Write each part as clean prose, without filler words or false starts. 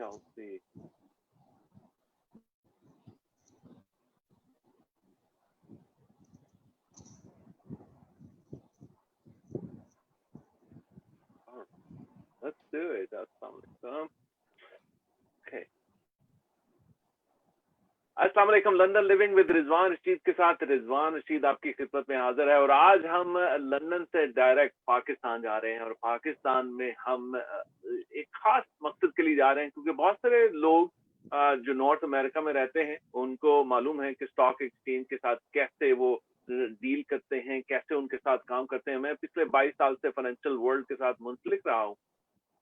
Yeah, I'll see. Oh, let's do it. Assalamualaikum. Okay. अस्सलाम वालेकुम। London living with Rizwan Rashid के साथ रिजवान रशीद आपकी खिदमत में हाजिर है। और आज हम लंदन से डायरेक्ट पाकिस्तान जा रहे हैं और पाकिस्तान में हम एक खास मकसद के लिए जा रहे हैं, क्योंकि बहुत सारे लोग जो नॉर्थ अमेरिका में रहते हैं उनको मालूम है कि स्टॉक एक्सचेंज के साथ कैसे वो डील करते हैं, कैसे उनके साथ काम करते हैं। मैं पिछले 22 साल से फाइनेंशियल वर्ल्ड के साथ मुंसलिक रहा हूँ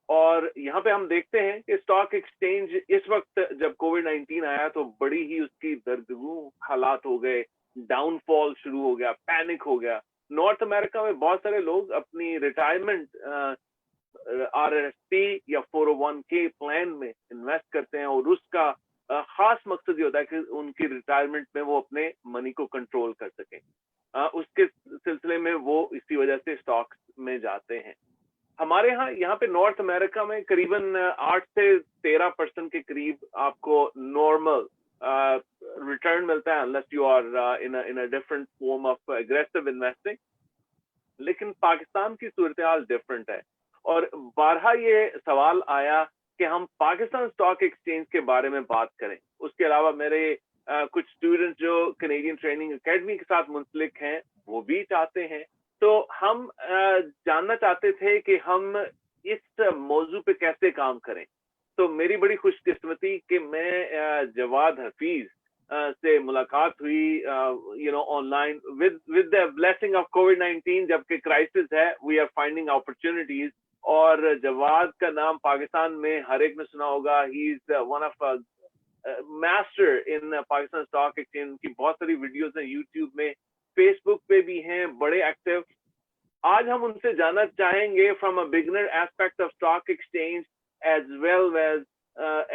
और यहाँ पे हम देखते हैं कि स्टॉक एक्सचेंज इस वक्त जब कोविड-19 आया तो बड़ी ही उसकी दर्दगू हालात हो गए, डाउनफॉल शुरू हो गया, पैनिक हो गया। नॉर्थ अमेरिका में बहुत सारे लोग अपनी रिटायरमेंट RRSP या 401k प्लान में इन्वेस्ट करते हैं और उसका खास मकसद ये होता है कि उनकी रिटायरमेंट में वो अपने मनी को कंट्रोल कर सकें। उसके सिलसिले में वो इसी वजह से स्टॉक्स में जाते हैं। हमारे यहाँ पे नॉर्थ अमेरिका में करीबन 8 से 13% के करीब आपको नॉर्मल रिटर्न मिलता है, unless you are in a different form of aggressive investing. लेकिन पाकिस्तान की सूरत हाल डिफरेंट है और बारहा ये सवाल आया कि हम पाकिस्तान स्टॉक एक्सचेंज के बारे में बात करें। उसके अलावा मेरे कुछ स्टूडेंट जो कैनेडियन ट्रेनिंग एकेडमी के साथ मुंसलिक हैं वो भी चाहते हैं। तो हम जानना चाहते थे कि हम इस मौजू पे कैसे काम करें। तो मेरी बड़ी खुशकिस्मती कि मैं जवाद हफीज से मुलाकात हुई online with the blessing of कोविड-19। जबकि क्राइसिस है, वी आर फाइंडिंग अपॉर्चुनिटीज। और जवाद का नाम पाकिस्तान में हर एक ने सुना होगा। He is one of master in Pakistan stock exchange की बहुत सारी वीडियोस हैं यूट्यूब में, फेसबुक पे भी हैं, बड़े एक्टिव। आज हम उनसे जानना चाहेंगे from a beginner aspect of stock exchange as well as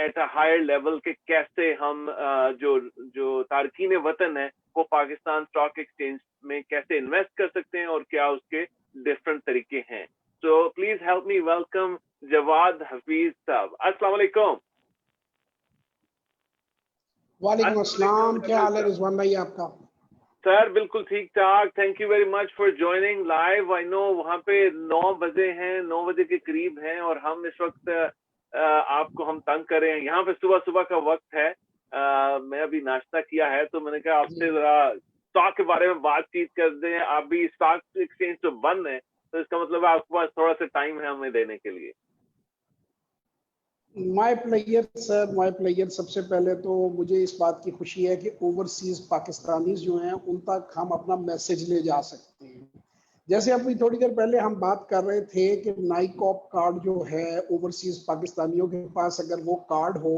at a higher level के कैसे हम जो तारकीन वतन है वो पाकिस्तान स्टॉक एक्सचेंज में कैसे इन्वेस्ट कर सकते हैं और क्या उसके डिफरेंट तरीके हैं। So please help me welcome Jawad Hafeez साहब। अस्सलाम वालेकुम। वालेकुम अस्सलाम। क्या हाल है रिजवान भाई आपका? सर बिल्कुल ठीक ठाक। Thank you very much for joining live. I know वहाँ पे 9 बजे हैं, 9 बजे के करीब हैं और हम इस वक्त आपको हम तंग कर रहे हैं। यहाँ पे सुबह सुबह का वक्त है। मैं अभी नाश्ता किया है तो मैंने कहा आपसे जरा स्टॉक के बारे में बातचीत कर दें। आप भी स्टॉक एक्सचेंज तो बंद है तो इसका मतलब आपके पास थोड़ा सा टाइम है हमें देने के लिए। My player sir, my player. सबसे पहले तो मुझे इस बात की खुशी है कि ओवरसीज पाकिस्तानीज जो हैं उन तक हम अपना मैसेज ले जा सकते हैं। जैसे अभी थोड़ी देर पहले हम बात कर रहे थे कि नाइकॉप कार्ड जो है ओवरसीज पाकिस्तानियों के पास अगर वो कार्ड हो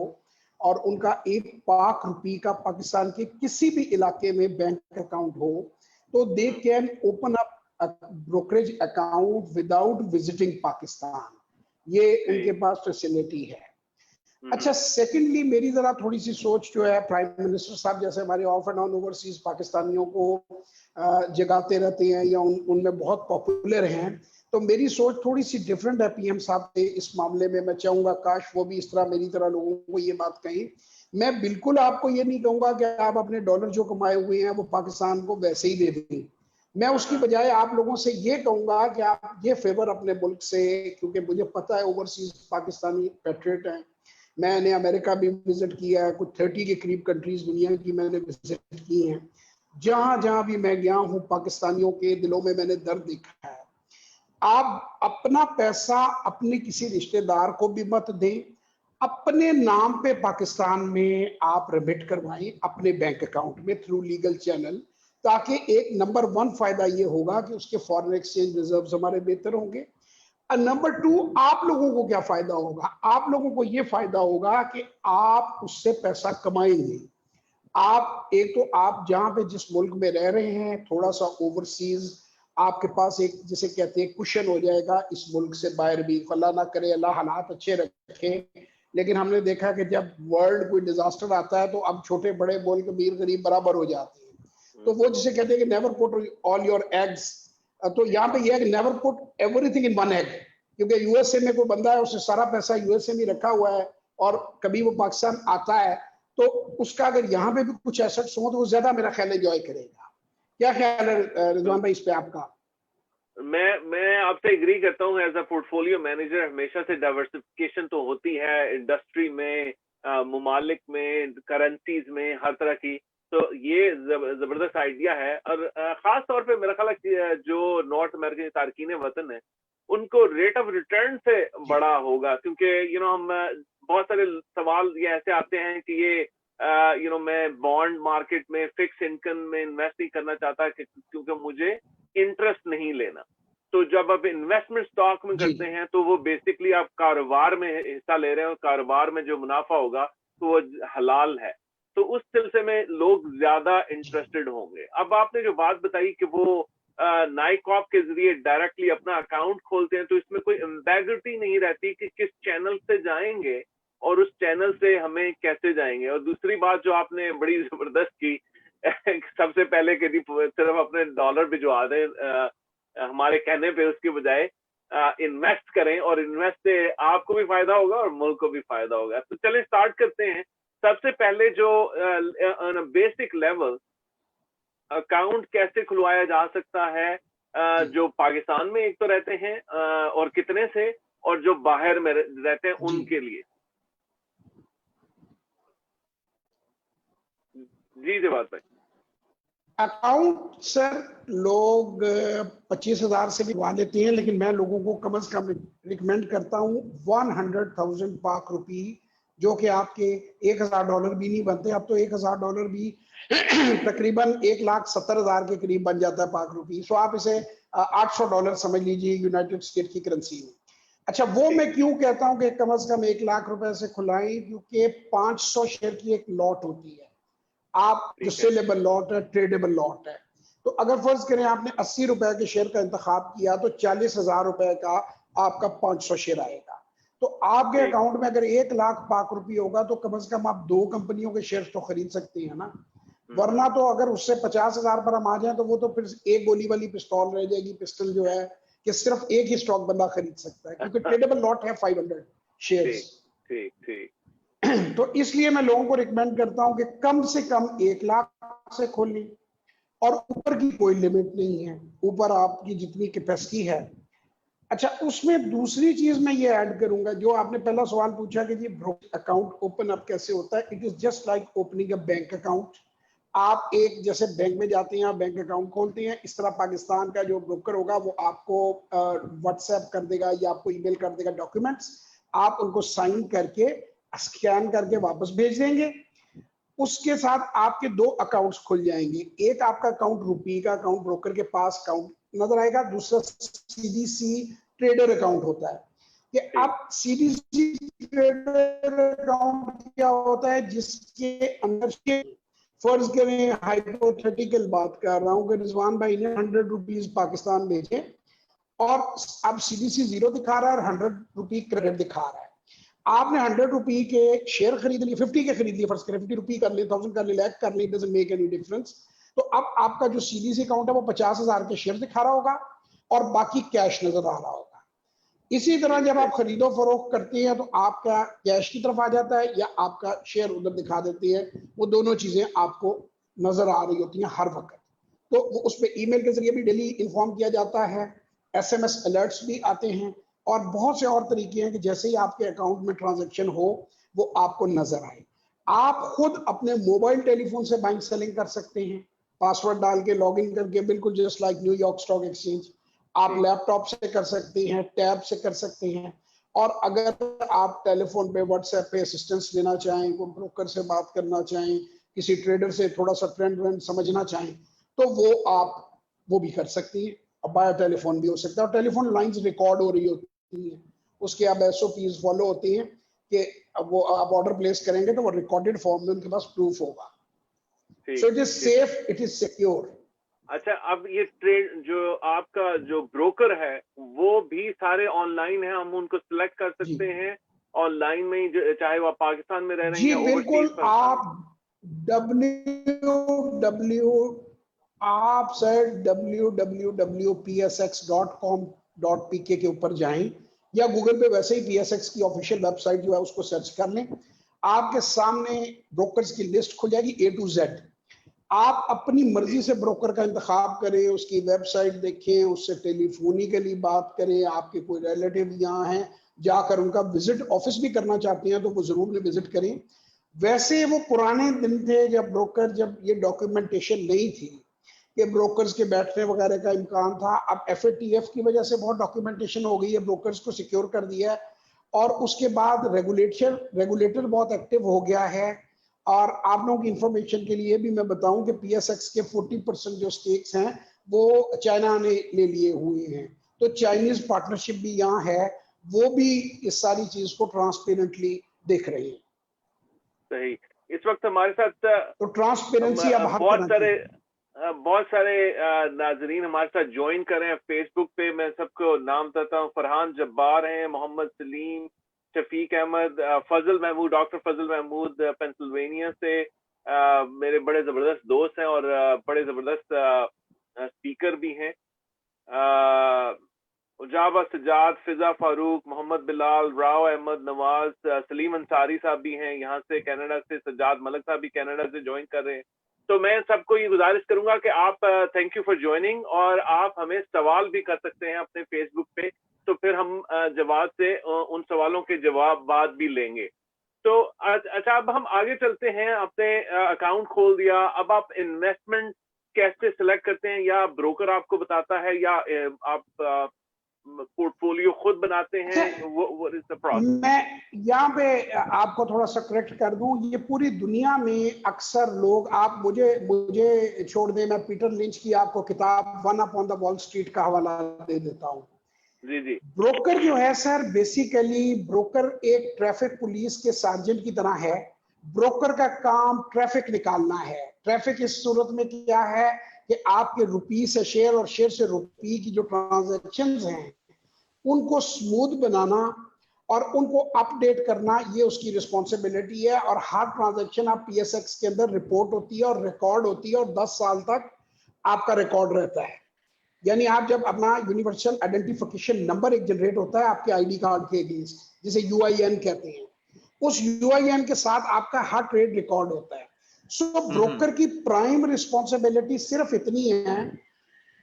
और उनका 1 लाख रुपए का पाकिस्तान के किसी भी इलाके में बैंक अकाउंट हो तो they can open up brokerage account without visiting Pakistan. ये उनके पास फैसिलिटी है। अच्छा, सेकेंडली मेरी जरा थोड़ी सी सोच जो है, प्राइम मिनिस्टर साहब जैसे हमारे ऑफ एंड ऑन ओवरसीज पाकिस्तानियों को जगाते रहते हैं या उनमें बहुत पॉपुलर हैं, तो मेरी सोच थोड़ी सी डिफरेंट है पीएम साहब से इस मामले में। मैं चाहूंगा काश वो भी इस तरह मेरी तरह लोगों को ये बात कहें। मैं बिल्कुल आपको ये नहीं कहूंगा कि आप अपने डॉलर जो कमाए हुए हैं वो पाकिस्तान को वैसे ही दे दें। मैं उसकी बजाय आप लोगों से ये कहूंगा कि आप ये फेवर अपने मुल्क से, क्योंकि मुझे पता है ओवरसीज पाकिस्तानी पैट्रियट हैं। मैंने अमेरिका भी विजिट किया है, कुछ 30 के करीब कंट्रीज दुनिया की मैंने विजिट की हैं। जहां जहां भी मैं गया हूं पाकिस्तानियों के दिलों में मैंने दर्द देखा है। आप अपना पैसा अपने किसी रिश्तेदार को भी मत दें, अपने नाम पे पाकिस्तान में आप रिमिट करवाएं अपने बैंक अकाउंट में थ्रू लीगल चैनल, ताकि एक नंबर 1 फायदा ये होगा कि उसके फॉरेन एक्सचेंज रिजर्व्स हमारे बेहतर होंगे। नंबर 2, आप लोगों को क्या फायदा होगा? आप लोगों को ये फायदा होगा कि आप उससे पैसा कमाएंगे। आप एक तो आप जहां पे जिस मुल्क में रह रहे हैं थोड़ा सा ओवरसीज आपके पास एक जिसे कहते हैं कुशन हो जाएगा इस मुल्क से बाहर भी। अल्लाह ना करे, अल्लाह हालात अच्छे रखे, लेकिन हमने देखा कि जब वर्ल्ड कोई डिजास्टर आता है तो अब छोटे बड़े मुल्क अमीर गरीब बराबर हो जाते हैं। तो वो जिसे कहते हैं कि never put all your eggs, तो यहाँ पे यह है कि never put everything in one egg. क्योंकि यूएसए में कोई बंदा है उसने सारा पैसा यूएसए में रखा हुआ है, और कभी वो पाकिस्तान आता है तो उसका अगर यहाँ पे भी कुछ एसेट्स हो तो वो ज्यादा मेरा ख्याल एंजॉय करेगा। क्या ख्याल है रिजवान भाई इस पे आपका? मैं आपसे एग्री करता हूँ। एज अ पोर्टफोलियो मैनेजर हमेशा से डाइवर्सिफिकेशन तो होती है इंडस्ट्री में, ममालिक में, करेंसीज में, हर तरह की। तो ये जबरदस्त आइडिया है। और खास तौर पे मेरा ख्याल है कि जो नॉर्थ अमेरिकन तारकीन वतन है उनको रेट ऑफ रिटर्न से बड़ा होगा, क्योंकि हम बहुत सारे सवाल ये ऐसे आते हैं कि ये मैं बॉन्ड मार्केट में फिक्स इनकम में इन्वेस्ट नहीं करना चाहता क्योंकि मुझे इंटरेस्ट नहीं लेना। तो जब आप इन्वेस्टमेंट स्टॉक में करते हैं तो वो बेसिकली आप कारोबार में हिस्सा ले रहे हैं, और कारोबार में जो मुनाफा होगा तो वो हलाल है। तो उस सिलसिले में लोग ज्यादा इंटरेस्टेड होंगे। अब आपने जो बात बताई कि वो नाइकॉप के जरिए डायरेक्टली अपना अकाउंट खोलते हैं, तो इसमें कोई एम्बेगिटी नहीं रहती कि किस चैनल से जाएंगे और उस चैनल से हमें कैसे जाएंगे। और दूसरी बात जो आपने बड़ी जबरदस्त की सबसे पहले कि सिर्फ अपने डॉलर भिजवा दें हमारे कहने पे, उसके बजाय इन्वेस्ट करें, और इन्वेस्ट से आपको भी फायदा होगा और मुल्क को भी फायदा होगा। तो चलें स्टार्ट करते हैं। सबसे पहले जो बेसिक लेवल अकाउंट कैसे खुलवाया जा सकता है, जो पाकिस्तान में एक तो रहते हैं और कितने से, और जो बाहर में रहते हैं उनके लिए। जी जवाब भाई। अकाउंट सर लोग 25,000 से भी खुलवा लेते हैं, लेकिन मैं लोगों को कम से कम रिकमेंड करता हूँ 100,000 पाक रुपी, जो कि आपके $1,000 भी नहीं बनते। अब तो $1,000 भी तकरीबन $1,70,000 के करीब बन जाता है पाक रुपी। सो आप इसे $800 समझ लीजिए यूनाइटेड स्टेट की करेंसी में। अच्छा, वो मैं क्यों कहता हूँ कि कम से कम 1 लाख रुपए से खुलाएं, क्योंकि 500 शेयर की एक लॉट होती है। आप जो सेलेबल लॉट है, ट्रेडेबल लॉट है। तो अगर फर्ज करें आपने 80 रुपए के शेयर का इंतखाब किया तो 40,000 रुपए का आपका 500 शेयर आएगा। तो आपके अकाउंट में अगर 1 लाख पाक रुपी होगा तो कम से कम आप 2 कंपनियों के शेयर तो खरीद सकते हैं ना। वरना तो अगर उससे 50,000 पर हम आ जाए तो वो तो फिर एक गोली वाली पिस्तौल रह जाएगी। पिस्टल जो है कि सिर्फ एक ही स्टॉक बंदा खरीद सकता है, क्योंकि ट्रेडेबल लॉट है 500 शेयर्स। ठीक ठीक। तो इसलिए मैं लोगों को रिकमेंड करता हूं कि कम से कम 1 लाख से खोलें, और ऊपर की कोई लिमिट नहीं है, ऊपर आपकी जितनी कैपेसिटी है। अच्छा, उसमें दूसरी चीज मैं ये ऐड करूंगा, जो आपने पहला सवाल पूछा कि जी अकाउंट ओपन अप कैसे होता है। It is just like opening a bank account. आप एक जैसे बैंक में जाते हैं, बैंक अकाउंट खोलते हैं, इस तरह पाकिस्तान का जो ब्रोकर होगा वो आपको व्हाट्सएप कर देगा या आपको ईमेल कर देगा डॉक्यूमेंट्स। आप उनको साइन करके स्कैन करके वापस भेज देंगे। उसके साथ आपके 2 अकाउंट्स खुल जाएंगे। एक आपका अकाउंट रुपी का अकाउंट ब्रोकर के पास अकाउंट नजर आएगा, दूसरा सीडीसी ट्रेडर अकाउंट होता है। कि अब सीडीसी ट्रेडर अकाउंट क्या होता है, जिसके अंदर के फर्ज करें, हाइपोथेटिकल बात कर रहा हूं कि रिजवान भाई ने 100 रुपीज पाकिस्तान भेजे और अब सीडीसी 0 दिखा रहा है और 100 रुपी क्रेडिट दिखा रहा है। आपने 100 रुपी के शेयर खरीद लिए, 50 के खरीद लिए, फर्स्ट करें 50 रुपी कर लिए, 1000 कर लिए, लाख कर लिए, डजंट मेक एनी डिफरेंस। तो अब आपका जो सीडीसी अकाउंट है वो 50,000 के शेयर दिखा रहा होगा और बाकी कैश नजर आ रहा होगा। इसी तरह जब आप खरीदो फरोख्त करते हैं तो आपका कैश की तरफ आ जाता है या आपका शेयर उधर दिखा देती है। वो दोनों चीजें आपको नजर आ रही होती हैं हर वक्त। तो वो उस पर ईमेल के जरिए भी डेली इन्फॉर्म किया जाता है, SMS अलर्ट्स भी आते हैं, और बहुत से और तरीके हैं कि जैसे ही आपके अकाउंट में ट्रांजैक्शन हो वो आपको नजर आए। आप खुद अपने मोबाइल टेलीफोन से बाइंग सेलिंग कर सकते हैं, पासवर्ड डाल के लॉग इन करके, बिल्कुल just like New York stock exchange. आप लैपटॉप से कर सकते हैं, टैब से कर सकते हैं, और अगर आप टेलीफोन पे व्हाट्सएप पे असिस्टेंस लेना चाहें, कोई ब्रोकर से बात करना चाहें, किसी ट्रेडर से थोड़ा सा ट्रेंड वेंड समझना चाहें, तो वो भी कर सकती हैं। अब बायो टेलीफोन भी हो सकता है, और टेलीफोन लाइंस रिकॉर्ड हो रही होती हैं, उसके अब SOPs फॉलो होती हैं कि अब वो आप ऑर्डर प्लेस करेंगे तो वो रिकॉर्डेड फॉर्म में उनके पास प्रूफ होगा। So it is safe, it is secure. अच्छा, अब ये ट्रेड जो आपका जो ब्रोकर है वो भी सारे ऑनलाइन है, हम उनको सिलेक्ट कर सकते हैं ऑनलाइन में ही, चाहे वो पाकिस्तान में रह रहे हैं या बिल्कुल। आप www.psx.com.pk के ऊपर जाएं, या गूगल पे वैसे ही PSX की ऑफिशियल वेबसाइट जो है उसको सर्च कर लें, आपके सामने ब्रोकर्स की लिस्ट खुल जाएगी A to Z। आप अपनी मर्जी से ब्रोकर का इंतखाब करें, उसकी वेबसाइट देखें, उससे टेलीफोनिकली बात करें, आपके कोई रिलेटिव यहाँ हैं, जाकर उनका विजिट ऑफिस भी करना चाहते हैं तो वो जरूर विजिट करें। वैसे वो पुराने दिन थे जब ये डॉक्यूमेंटेशन नहीं थी कि ब्रोकर्स के बैठने वगैरह का इम्कान था। अब FATF की वजह से बहुत डॉक्यूमेंटेशन हो गई है, ब्रोकर्स को सिक्योर कर दिया है, और उसके बाद रेगुलेटर बहुत एक्टिव हो गया है। और आप लोगों की इंफॉर्मेशन के लिए भी मैं बताऊं कि PSX के 40% जो स्टेक्स हैं वो चाइना ने ले लिए हुए हैं, तो चाइनीज पार्टनरशिप भी यहाँ है, वो भी इस सारी चीज को ट्रांसपेरेंटली देख रहे हैं। सही। इस वक्त हमारे साथ तो ट्रांसपेरेंसी अब हर बहुत सारे नाजरीन हमारे साथ ज्वाइन कर रहे हैं फेसबुक पे। मैं सबको नाम बताता हूँ। फरहान जब्बार हैं, मोहम्मद सलीम, शफीक अहमद, फजल महमूद, डॉक्टर फजल महमूद पेंसिल्वेनिया से मेरे बड़े जबरदस्त दोस्त हैं और बड़े जबरदस्त स्पीकर भी हैं। उजाबा सजाद, फिजा फारूक, मोहम्मद बिलाल, राव अहमद नवाज, सलीम अंसारी साहब भी हैं यहाँ से, कनाडा से सज्जाद मलक साहब भी कनाडा से ज्वाइन कर रहे हैं। तो मैं सबको ये गुजारिश करूंगा कि आप थैंक यू फॉर ज्वाइनिंग, और आप हमें सवाल भी कर सकते हैं अपने फेसबुक पे, तो फिर हम जवाब से उन सवालों के जवाब बाद भी लेंगे। तो अच्छा, अब हम आगे चलते हैं। आपने अकाउंट खोल दिया, अब आप इन्वेस्टमेंट कैसे सिलेक्ट करते हैं, या ब्रोकर आपको बताता है, या आप पोर्टफोलियो खुद बनाते हैं? What is the process? मैं यहाँ पे आपको थोड़ा सा करेक्ट कर दूं, ये पूरी दुनिया में अक्सर लोग, आप मुझे छोड़ दें, मैं पीटर लिंच की आपको किताब one upon the Wall street का हवाला दे देता हूँ। जी जी। ब्रोकर जो है सर, बेसिकली ब्रोकर एक ट्रैफिक पुलिस के सार्जेंट की तरह है। ब्रोकर का काम ट्रैफिक निकालना है। ट्रैफिक इस सूरत में क्या है कि आपके रुपी से शेयर और शेयर से रुपी की जो ट्रांजैक्शंस हैं उनको स्मूथ बनाना और उनको अपडेट करना, ये उसकी रिस्पॉन्सिबिलिटी है। और हर ट्रांजैक्शन आप PSX के अंदर रिपोर्ट होती है और रिकॉर्ड होती है, और 10 साल तक आपका रिकॉर्ड रहता है। यानी आप जब अपना यूनिवर्सल आइडेंटिफिकेशन नंबर एक जनरेट होता है आपके ID कार्ड के अगेंस्ट, जिसे UIN कहते हैं, उस UIN के साथ आपका हर ट्रेड रिकॉर्ड होता है। सो ब्रोकर की प्राइम रिस्पॉन्सिबिलिटी सिर्फ इतनी है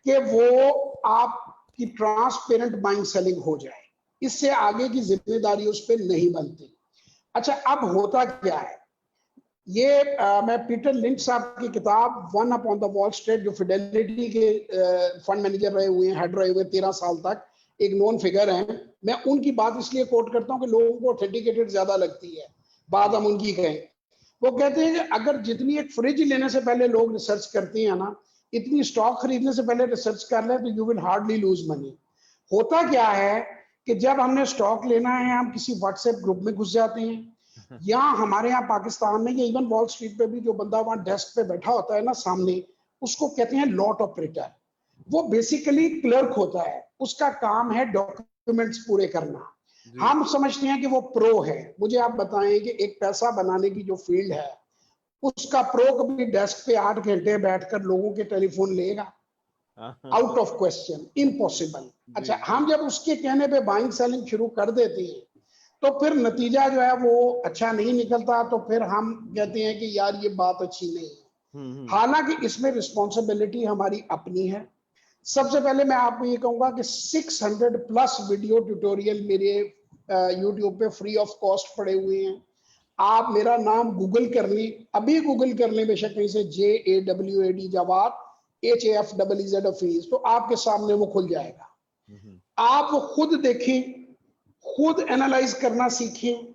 कि वो आपकी ट्रांसपेरेंट बाइंग सेलिंग हो जाए, इससे आगे की जिम्मेदारी उस पर नहीं बनती। अच्छा, अब होता क्या है, ये मैं पीटर लिंच साहब की किताब one upon the Wall street, जो फिडेलिटी के फंड मैनेजर रहे हुए हैं, हेड रहे हुए 13 साल तक, एक नोन फिगर है, मैं उनकी बात इसलिए कोट करता हूं कि लोगों को ऑथेंटिकेटेड ज्यादा लगती है, बात हम उनकी कहें। वो कहते हैं कि अगर जितनी एक फ्रिज लेने से पहले लोग रिसर्च करते हैं ना, इतनी स्टॉक खरीदने से पहले रिसर्च कर ले तो you will hardly lose money. होता क्या है कि जब हमने स्टॉक लेना है, हम किसी व्हाट्सएप ग्रुप में घुस जाते हैं, या हमारे यहाँ पाकिस्तान में, या इवन वॉल स्ट्रीट पे भी जो बंदा वहां डेस्क पे बैठा होता है ना सामने, उसको कहते हैं लॉट ऑपरेटर। वो बेसिकली क्लर्क होता है, उसका काम है डॉक्यूमेंट्स पूरे करना। हम समझते हैं कि वो प्रो है। मुझे आप बताएं कि एक पैसा बनाने की जो फील्ड है, उसका प्रो कभी डेस्क पे 8 घंटे बैठकर लोगों के टेलीफोन लेगा? Out of question, impossible. अच्छा, हम जब उसके कहने पे बाइंग सेलिंग शुरू कर देते हैं तो फिर नतीजा जो है वो अच्छा नहीं निकलता, तो फिर हम कहते हैं कि यार ये बात अच्छी नहीं है। हालांकि इसमें रिस्पॉन्सिबिलिटी हमारी अपनी है। सबसे पहले मैं आपको ये कहूंगा कि 600+ वीडियो ट्यूटोरियल मेरे YouTube पे फ्री ऑफ कॉस्ट पड़े हुए हैं। आप मेरा नाम गूगल कर लें, अभी गूगल कर लें बेशक कहीं से, JAWAD जवाद HAFEEZ फीस, तो आपके सामने वो खुल जाएगा। आप वो खुद देखें, खुद एनालाइज करना सीखें,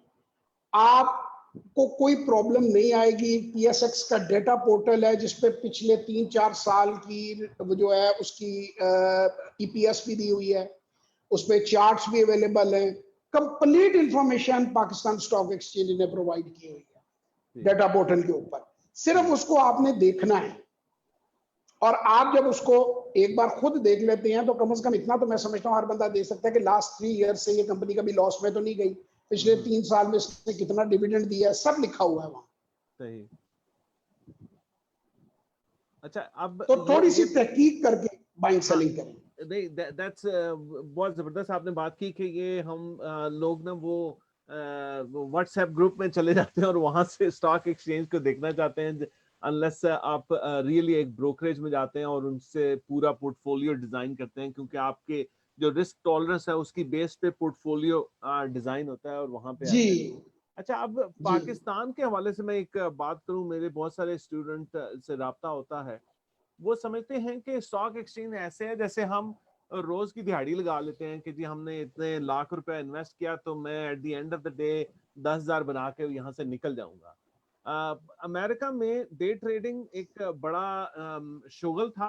आपको कोई प्रॉब्लम नहीं आएगी। PSX का डेटा पोर्टल है जिसपे पिछले 3-4 साल की जो है उसकी EPS भी दी हुई है, उसपे चार्ट्स भी अवेलेबल हैं। Complete information Pakistan stock exchange ने प्रोवाइड की हुई है डेटा पोर्टल के ऊपर, सिर्फ उसको आपने देखना है। और आप जब उसको एक बार खुद देख लेते हैं तो कम से कम इतना तो मैं समझता हूँ हर बंदा देख सकता है कि लास्ट 3 ईयर से ये कंपनी कभी लॉस में तो नहीं गई, पिछले 3 साल में इसने कितना डिविडेंड दिया है, सब लिखा हुआ है वहां। सही। अच्छा, अब तो थोड़ी सी तहकीक करके बाइंग सेलिंग करें। नहीं, दैट्स बहुत जबरदस्त आपने बात की कि ये हम लोग ना वो व्हाट्सएप ग्रुप में चले जाते हैं और वहां से स्टॉक एक्सचेंज को देखना चाहते हैं, अनलेस आप रियली एक ब्रोकरेज में जाते हैं और उनसे पूरा पोर्टफोलियो डिजाइन करते हैं, क्योंकि आपके जो रिस्क टॉलरेंस है उसकी बेस पे पोर्टफोलियो डिजाइन होता है और वहां पे जी आते हैं। अच्छा, अब जी पाकिस्तान के हवाले से मैं एक बात करूं, मेरे बहुत सारे स्टूडेंट से राब्ता होता है, वो समझते हैं कि स्टॉक एक्सचेंज ऐसे है जैसे हम रोज की दिहाड़ी लगा लेते हैं कि जी हमने इतने लाख रुपए इन्वेस्ट किया तो मैं at the end of the day 10,000 बना के यहाँ से निकल जाऊंगा। अमेरिका में डे ट्रेडिंग एक बड़ा शुगल था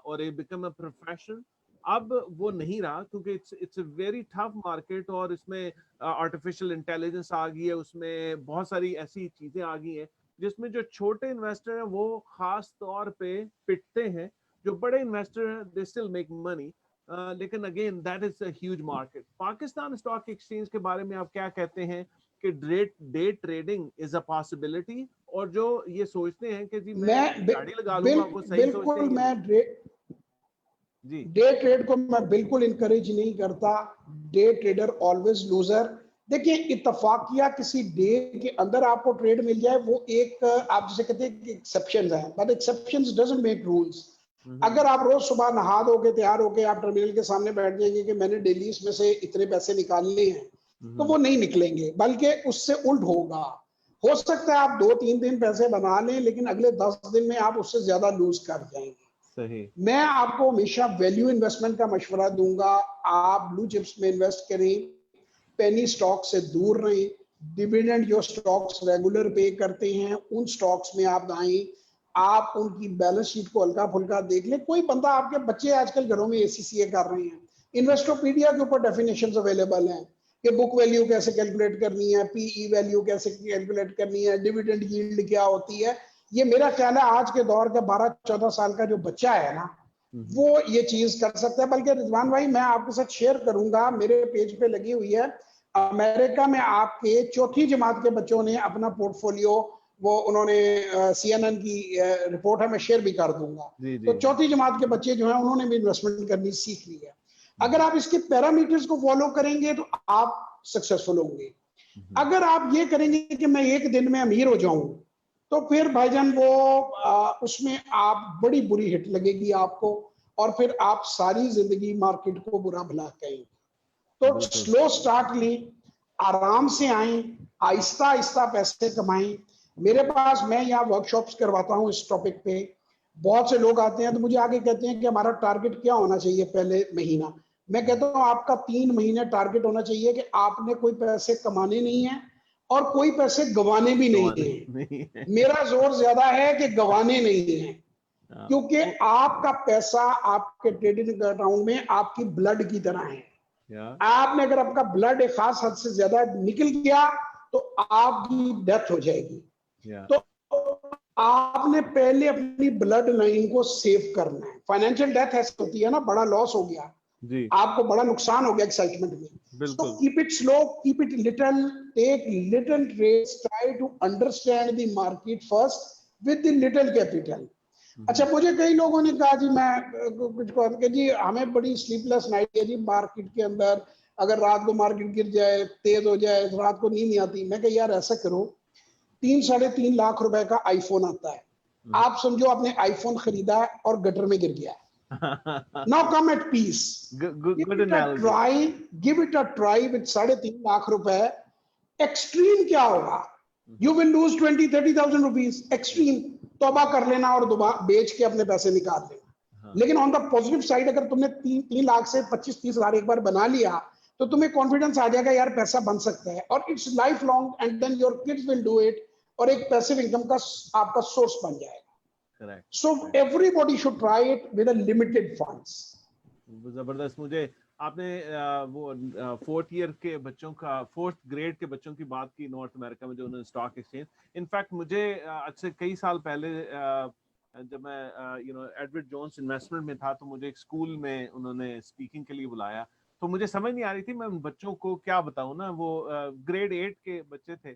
और ये बिकम अ प्रोफेशन। अब वो नहीं रहा, क्योंकि it's a very tough market और इसमें आर्टिफिशियल इंटेलिजेंस आ गई है, उसमें बहुत सारी ऐसी चीजें आ गई हैं जिसमें जो छोटे इन्वेस्टर हैं वो खास तौर पे पिटते हैं, जो बड़े इन्वेस्टर हैं दे स्टिल मेक मनी। लेकिन again that is a huge market. Pakistan stock exchange के बारे में आप क्या कहते हैं कि day trading is a possibility, और जो ये सोचते हैं कि जी मैं मैं गाड़ी लगा लूंगा, वो सही सोचते बिल्कुल हैं कि मैं नहीं? जी डे ट्रेड को मैं बिल्कुल इनकरेज नहीं करता। Day trader always loser. देखिए, इत्तफाकिया किसी डे के अंदर आपको ट्रेड मिल जाए वो एक, आप जिसे कहते हैं कि एक्सेप्शन है, but exception doesn't make rules. अगर आप रोज सुबह नहा धो के तैयार होके आप टर्मिनल के सामने बैठ जाएंगे कि मैंने डेली इसमें से इतने पैसे निकालने हैं, तो वो नहीं निकलेंगे, बल्कि उससे उल्ट होगा। हो सकता है आप 2-3 दिन पैसे बना लें, लेकिन अगले 10 दिन में आप उससे ज्यादा लूज कर जाएंगे। सही। मैं आपको हमेशा वैल्यू इन्वेस्टमेंट का मशवरा दूंगा। आप ब्लू चिप्स में इन्वेस्ट करें, पेनी स्टॉक से दूर रहें। डिविडेंड जो स्टॉक्स रेगुलर पे करते हैं उन स्टॉक्स में आप आए। आप उनकी बैलेंस शीट को हल्का फुल्का देख लें। कोई बंदा, आपके बच्चे आजकल घरों में एसीसीए कर रहे हैं, इन्वेस्टोपीडिया के ऊपर डेफिनेशंस अवेलेबल हैं कि बुक वैल्यू कैसे कैलकुलेट करनी है, पीई वैल्यू कैसे कैलकुलेट करनी है, डिविडेंड यील्ड क्या होती है। ये मेरा ख्याल है आज के दौर का 12-14 साल का जो बच्चा है ना, वो ये चीज कर सकता है। बल्कि रिजवान भाई, मैं आपके साथ शेयर करूंगा, मेरे पेज पे लगी हुई है। अमेरिका में आपके चौथी जमात के बच्चों ने अपना पोर्टफोलियो, वो उन्होंने CNN की रिपोर्ट है, मैं शेयर भी कर दूंगा। जी तो जी चौथी जमात के बच्चे जो हैं उन्होंने भी इन्वेस्टमेंट करनी सीख ली है। अगर आप इसके पैरामीटर्स को फॉलो करेंगे तो आप सक्सेसफुल होंगे। अगर आप ये करेंगे कि मैं एक दिन में अमीर हो जाऊं, तो फिर भाईजान वो उसमें आप बड़ी बुरी हिट लगेगी आपको, और फिर आप सारी जिंदगी मार्केट को बुरा भला कहेंगे। तो बिल्कुल। स्लो स्टार्ट लें, आराम से आए, आहिस्ता आहिस्ता पैसे कमाएं। मेरे पास, मैं यहाँ वर्कशॉप्स करवाता हूँ इस टॉपिक पे। बहुत से लोग आते हैं तो मुझे आगे कहते हैं कि हमारा टारगेट क्या होना चाहिए पहले महीना। मैं कहता हूँ आपका 3 महीने टारगेट होना चाहिए कि आपने कोई पैसे कमाने नहीं है और कोई पैसे गंवाने भी नहीं गंवाने है। नहीं है। मेरा जोर ज्यादा है कि गंवाने नहीं है, हाँ, क्योंकि आपका पैसा आपके ट्रेडिंग अकाउंट में आपकी ब्लड की तरह है। या आपने अगर आपका ब्लड एक खास हद से ज्यादा निकल गया तो आपकी डेथ हो जाएगी। या तो आपने पहले अपनी ब्लड लाइन को सेव करना है। फाइनेंशियल डेथ ऐसी होती है ना, बड़ा लॉस हो गया, जी आपको बड़ा नुकसान हो गया एक्साइटमेंट में, सो बिल्कुल। Keep it slow, keep it little, take little trades, try to understand the market first with the little capital. अच्छा, मुझे कई लोगों ने कहा जी, मैं कुछ कहा कि जी हमें बड़ी स्लीपलेस नाइट है जी मार्केट के अंदर, अगर रात को मार्केट गिर जाए, तेज हो जाए, तो रात को नींद नहीं आती। मैं कहा यार ऐसा करो, 3-3.5 लाख रुपए का आईफोन आता है, आप समझो आपने आईफोन खरीदा है और गटर में गिर गया है। Now come at peace, give good it a analogy. Try, give it a try with 3.5 lakh रुपए। एक्सट्रीम क्या होगा, you will lose 20-30,000 rupees extreme. तौबा कर लेना और दोबारा बेच के अपने पैसे निकाल लेना। हाँ लेकिन ऑन द पॉजिटिव साइड, अगर तुमने 3 लाख से 25-30 हजार एक बार बना लिया, तो तुम्हें कॉन्फिडेंस आ जाएगा यार पैसा बन सकता है, और it's life long, and then your kids will do it, और एक पैसिव इनकम का आपका सोर्स बन जाएगा। Correct. So everybody should try it with a limited funds. जबरदस्त। मुझे आपने वो फोर्थ ईयर के बच्चों का, फोर्थ ग्रेड के बच्चों की बात की नॉर्थ अमेरिका में जो उन्होंने स्टॉक एक्सचेंज। इनफैक्ट मुझे आज से कई साल पहले जब मैं एडवर्ड जोन्स इन्वेस्टमेंट में था, तो मुझे एक स्कूल में उन्होंने स्पीकिंग के लिए बुलाया। तो मुझे समझ नहीं आ रही थी मैं उन बच्चों को क्या बताऊं ना, वो ग्रेड 8 के बच्चे थे,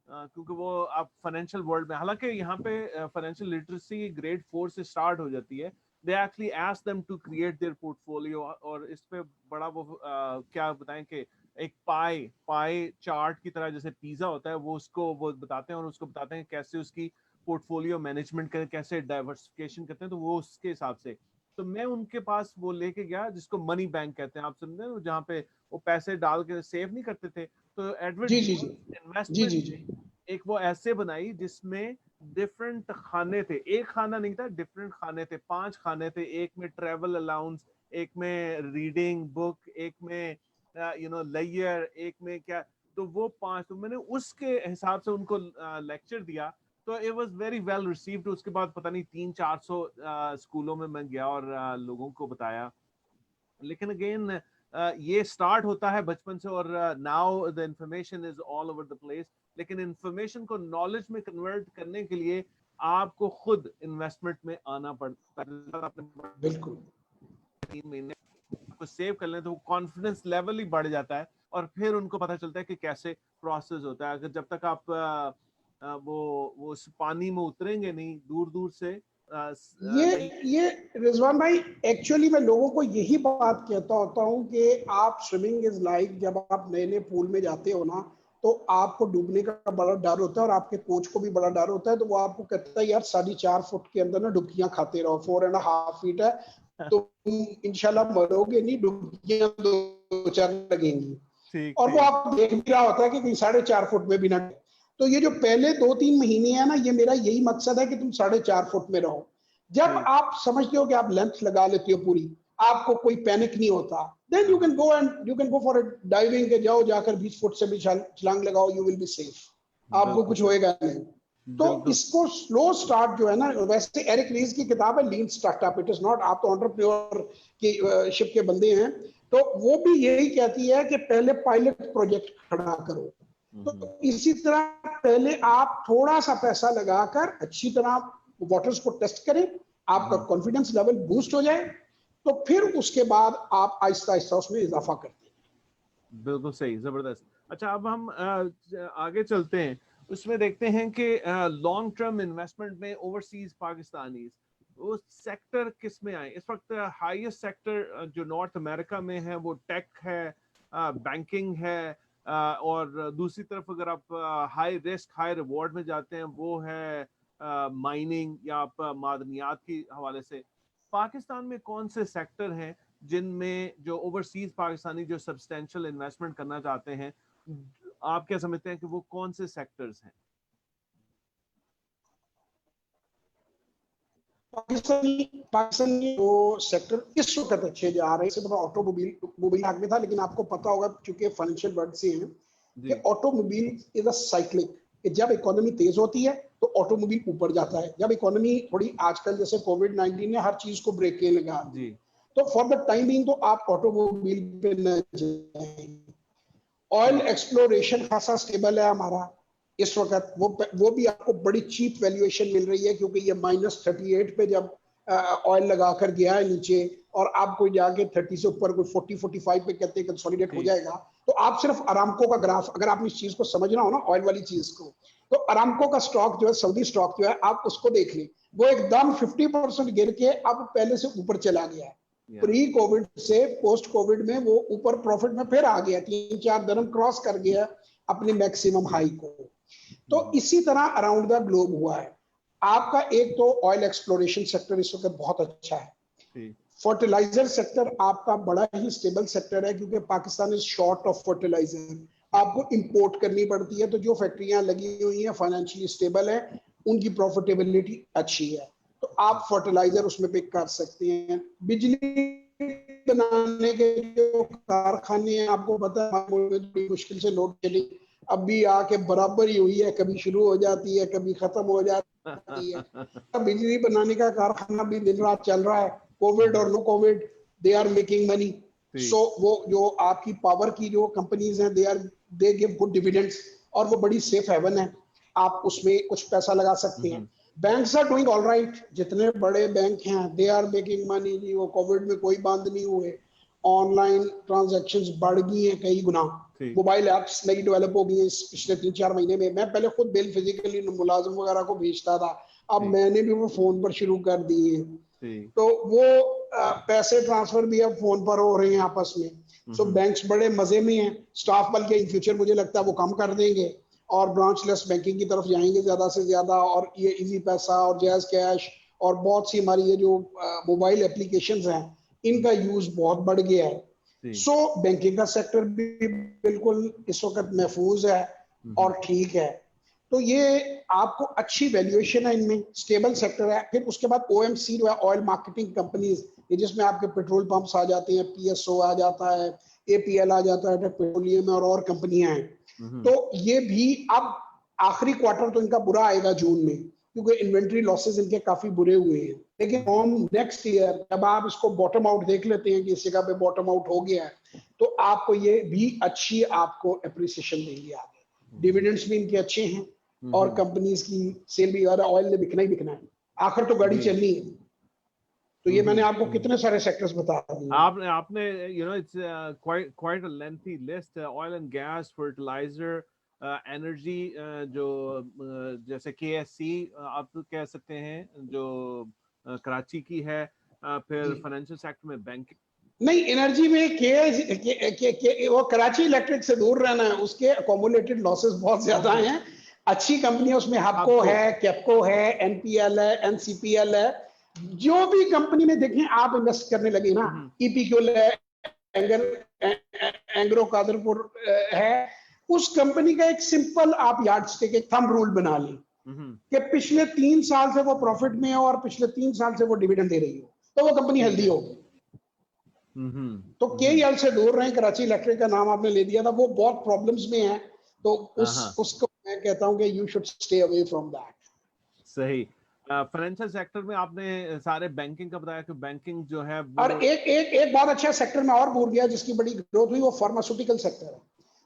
क्योंकि वो आप फाइनेंशियल वर्ल्ड में, हालांकि यहाँ पे फाइनेंशियल लिटरेसी ग्रेड 4 से स्टार्ट हो जाती है, they actually ask them to create their portfolio. और इस पे बड़ा वो क्या बताएं कि एक पाई चार्ट की तरह, जैसे पिज्जा होता है, वो उसको वो बताते हैं और उसको बताते हैं कैसे उसकी पोर्टफोलियो मैनेजमेंट करें, कैसे डाइवर्सिफिकेशन करते हैं, तो वो उसके हिसाब से। तो मैं उनके पास वो लेके गया जिसको मनी बैंक कहते हैं, आप सुनते हैं, जहाँ पे वो पैसे डाल के सेव नहीं करते थे। तो एडवर्ड जी जी जी जी इन्वेस्टमेंट जी जी एक वो ऐसे बनाई जिसमें डिफरेंट खाने थे, एक खाना नहीं था, डिफरेंट खाने थे, 5 खाने थे। एक में ट्रेवल अलाउंस, एक में रीडिंग बुक, एक में लेयर, एक में क्या। तो वो 5, तो मैंने उसके हिसाब से उनको लेक्चर दिया। तो it was very well received. उसके बाद पता नहीं 300-400 स्कूलों में मैं गया और लोगों को बताया। लेकिन अगेन ये स्टार्ट होता है बचपन से, और now the information is all over the place. लेकिन इंफॉर्मेशन को नॉलेज में कन्वर्ट करने के लिए आपको खुद इन्वेस्टमेंट में आना पड़ता है। बिल्कुल 3 महीने आपको सेव कर लें तो कॉन्फिडेंस लेवल ही बढ़ जाता है, और फिर उनको पता चलता है कि कैसे प्रोसेस होता है। अगर जब तक आप वो उस पानी में उतरेंगे नहीं दूर दूर से ये रिजवान भाई, एक्चुअली मैं लोगों को यही बात कहता होता हूँ कि आप स्विमिंग इज लाइक, जब आप नए नए पूल में जाते हो ना, तो आपको डूबने का बड़ा डर होता है और आपके कोच को भी बड़ा डर होता है। तो वो आपको कहता है यार 4.5 फुट के अंदर ना डुबकियां खाते रहो, 4.5 फीट है, तो इंशाल्लाह मरोगे नहीं, डुबकियां 2-4 लगेंगी। ठीक और वो ठीक। आप देख भी रहा होता है कि कहीं 4.5 फुट में भी ना। तो ये जो पहले 2-3 महीने है ना, ये मेरा यही मकसद है कि तुम 4.5 फुट में रहो। जब ठीक आप समझते हो कि आप लेंथ लगा लेते हो पूरी, आपको कोई पैनिक नहीं होता, then you can go for a diving के, जाओ जाकर 20 फुट से भी छलांग लगाओ, यू विल बी सेफ, आपको बिल्कुल कुछ होएगा नहीं। तो बिल्कुल। इसको स्लो स्टार्ट जो है ना, वैसे एरिक रीज की किताब है लीन स्टार्टअप, इट इज नॉट, आप तो एंटरप्रेन्योर की शिप के बंदे हैं, तो वो भी यही कहती है कि पहले पायलट प्रोजेक्ट खड़ा करो। तो इसी तरह पहले आप थोड़ा सा पैसा लगाकर अच्छी तरह वाटर्स को टेस्ट करें, आपका कॉन्फिडेंस लेवल बूस्ट हो जाए, तो फिर उसके बाद आप आहिस्ता आहिस्ता उसमें इजाफा करते हैं। बिल्कुल सही, जबरदस्त। अच्छा, अब हम आगे चलते हैं। उसमें देखते हैं कि लॉन्ग टर्म इन्वेस्टमेंट में ओवरसीज पाकिस्तानी वो सेक्टर किस में आए इस वक्त? हाईएस्ट सेक्टर जो नॉर्थ अमेरिका में है वो टेक है, बैंकिंग है, और दूसरी तरफ अगर आप हाई रिस्क हाई रिवॉर्ड में जाते हैं वो है माइनिंग या आप मादनियात के हवाले से। पाकिस्तान में कौन से सेक्टर हैं जिनमें जो ओवरसीज पाकिस्तानी जो सब्सटेंशियल इन्वेस्टमेंट करना चाहते हैं, आप क्या समझते हैं कि वो कौन से सेक्टर्स हैं? पाकिस्तानी जो सेक्टर इस वक्त अच्छे जा रहे हैं, ऑटोमोबाइल आग में था, लेकिन आपको पता होगा चूंकि फाइनेंशियल वर्ल्ड से हैं कि ऑटोमोबाइल इज अ साइक्लिक, जब इकोनॉमी तेज होती है तो ऑटोमोबाइल ऊपर जाता है, जब इकोनॉमी थोड़ी, आजकल जैसे कोविड-19 ने हर चीज को ब्रेक लगा दी, तो फॉर द टाइम बिंग तो आप ऑटोमोबाइल पे न जाएं। ऑयल एक्सप्लोरेशन खासा स्टेबल है हमारा इस वक्त, वो भी आपको बड़ी चीप वैल्यूएशन मिल रही है, क्योंकि ये -38 पे जब ऑयल लगाकर गया है नीचे, और आप कोई जाके 30 से ऊपर कोई 40-45 पे कहते हैं कंसोलिडेट हो जाएगा, तो आप सिर्फ अरामको का ग्राफ, अगर आप इस चीज को समझना हो ना, ऑयल वाली चीज को, तो अरामको का स्टॉक जो है, सऊदी स्टॉक जो है, आप उसको देख लें, वो एकदम 50% गिर के अब पहले से ऊपर चला गया है। प्री कोविड से पोस्ट कोविड में वो ऊपर प्रॉफिट में फिर आ गया, 3-4 दरम क्रॉस कर गया अपनी मैक्सिमम हाई को। तो इसी तरह अराउंड द ग्लोब हुआ है। आपका एक तो ऑयल एक्सप्लोरेशन सेक्टर इस वक्त बहुत अच्छा है। फर्टिलाइजर सेक्टर आपका बड़ा ही स्टेबल सेक्टर है, क्योंकि Pakistan is short of fertiliser, आपको इंपोर्ट करनी पड़ती है, तो जो फैक्ट्रियां लगी हुई हैं फाइनेंशियली स्टेबल है, उनकी प्रॉफिटेबिलिटी अच्छी है, तो आप फर्टिलाइजर उसमें पिक कर सकते हैं। बिजली बनाने के जो कारखाने हैं, आपको पता है बड़ी मुश्किल से लोड शेडिंग अब भी आके बराबर ही हुई है, कभी शुरू हो जाती है कभी खत्म हो जाती है। बिजली बनाने का कारखाना भी दिन रात चल रहा है, कोविड और no covid, they are making money. So वो जो आपकी पावर की जो कंपनीज हैं, दे गिव गुड डिविडेंड्स, और वो बड़ी सेफ हेवन है, आप उसमें कुछ पैसा लगा सकते हैं। Banks are doing all right, जितने बड़े बैंक हैं दे आर मेकिंग मनी जी, वो कोविड में कोई बंद नहीं हुए, ऑनलाइन ट्रांजैक्शंस बढ़ गई हैं कई गुना, मोबाइल एप्स नई डेवलप हो गई हैं पिछले 3-4 महीने में। मैं पहले खुद बिल फिजिकली मुलाजिम वगैरह को भेजता था, अब मैंने भी वो फोन पर शुरू कर दिए। तो वो पैसे ट्रांसफर भी अब फोन पर हो रहे हैं आपस में। सो बैंक्स बड़े मजे में हैं। स्टाफ बल्कि इन फ्यूचर मुझे लगता है वो कम कर देंगे और ब्रांचलेस बैंकिंग की तरफ जाएंगे ज्यादा से ज्यादा, और ये इजी पैसा और जैज कैश और बहुत सी हमारी ये जो मोबाइल एप्लीकेशंस हैं इनका यूज बहुत बढ़ गया है। सो बैंकिंग का सेक्टर भी बिल्कुल इस वक्त महफूज है और ठीक है। तो ये आपको अच्छी वैल्यूएशन है इनमें, स्टेबल सेक्टर है। फिर उसके बाद ओएमसी जो है, ऑयल मार्केटिंग कंपनीज, ये जिसमें आपके पेट्रोल पंप्स आ जाते हैं, पीएसओ आ जाता है, एपीएल आ जाता है, पेट्रोलियम और कंपनियां हैं। तो ये भी अब आखिरी क्वार्टर तो इनका बुरा आएगा जून में, क्योंकि इन्वेंट्री लॉसेस इनके काफी बुरे हुए हैं। लेकिन फ्रॉम नेक्स्ट ईयर जब आप इसको बॉटम आउट देख लेते हैं कि इस जगह पे बॉटम आउट हो गया है, तो आपको ये भी अच्छी आपको एप्रिसिएशन देंगे आगे। डिविडेंड्स भी इनके अच्छे हैं और कंपनीज की सेल भी, ऑयल ने बिकना ही बिकना है, आखिर तो गाड़ी चलनी है। तो ये मैंने आपको कितने सारे सेक्टर्स बता दिए। आपने you know it's quite a lengthy list, oil and gas, fertiliser, energy, जो जैसे केएससी आप तो कह सकते हैं जो कराची की है, फिर फाइनेंशियल सेक्टर में बैंक नहीं, एनर्जी में के वो कराची इलेक्ट्रिक से दूर रहना है, उसके अकोमुलेटेड लॉसेस बहुत ज्यादा हैं। अच्छी कंपनियां उसमें हापको है, कैपको है, एनपीएल है, एनसीपीएल है। जो भी कंपनी में देखें आप इन्वेस्ट करने लगे ना, ईपीक्यूएल है, एंग्रो कादरपुर है, उस कंपनी का एक सिंपल आप यार्डस्टिक, एक थंब रूल बना लें कि पिछले 3 साल से वो प्रॉफिट में है और पिछले 3 साल से वो डिविडेंड दे रही हो, तो वो कंपनी हेल्दी होगी। तो केएल से दूर रहे। कराची इलेक्ट्रिक का नाम आपने ले दिया था, वो बहुत प्रॉब्लम्स में है, तो उसको मैं कहता हूं कि you should stay away from that. सही। फाइनेंशियल सेक्टर में आपने सारे बैंकिंग का बताया कि बैंकिंग जो है और एक बहुत अच्छा सेक्टर में और भूल गया जिसकी बड़ी ग्रोथ हुई, वो फार्मास्यूटिकल सेक्टर है।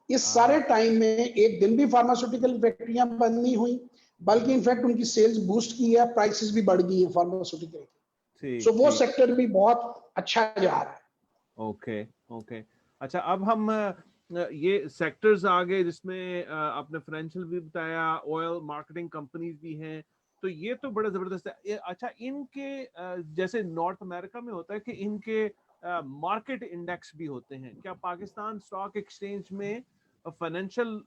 इस सारे टाइम में एक दिन भी फार्मास्यूटिकल फैक्ट्रियां बंद नहीं हुई, बल्कि इनफैक्ट उनकी सेल्स बूस्ट की है, प्राइसेस भी बढ़ गई है फार्मास्यूटिकल। सो वो सेक्टर भी बहुत अच्छा जा रहा है। Okay okay. अच्छा, अब हम ये सेक्टर्स आ गए जिसमें आपने फाइनेंशियल भी बताया, ऑयल मार्केटिंग कंपनीज भी हैं, तो ये तो बड़ा जबरदस्त है। अच्छा, इनके जैसे नॉर्थ अमेरिका में होता है कि इनके मार्केट इंडेक्स भी होते हैं, क्या पाकिस्तान स्टॉक एक्सचेंज में फाइनेंशियल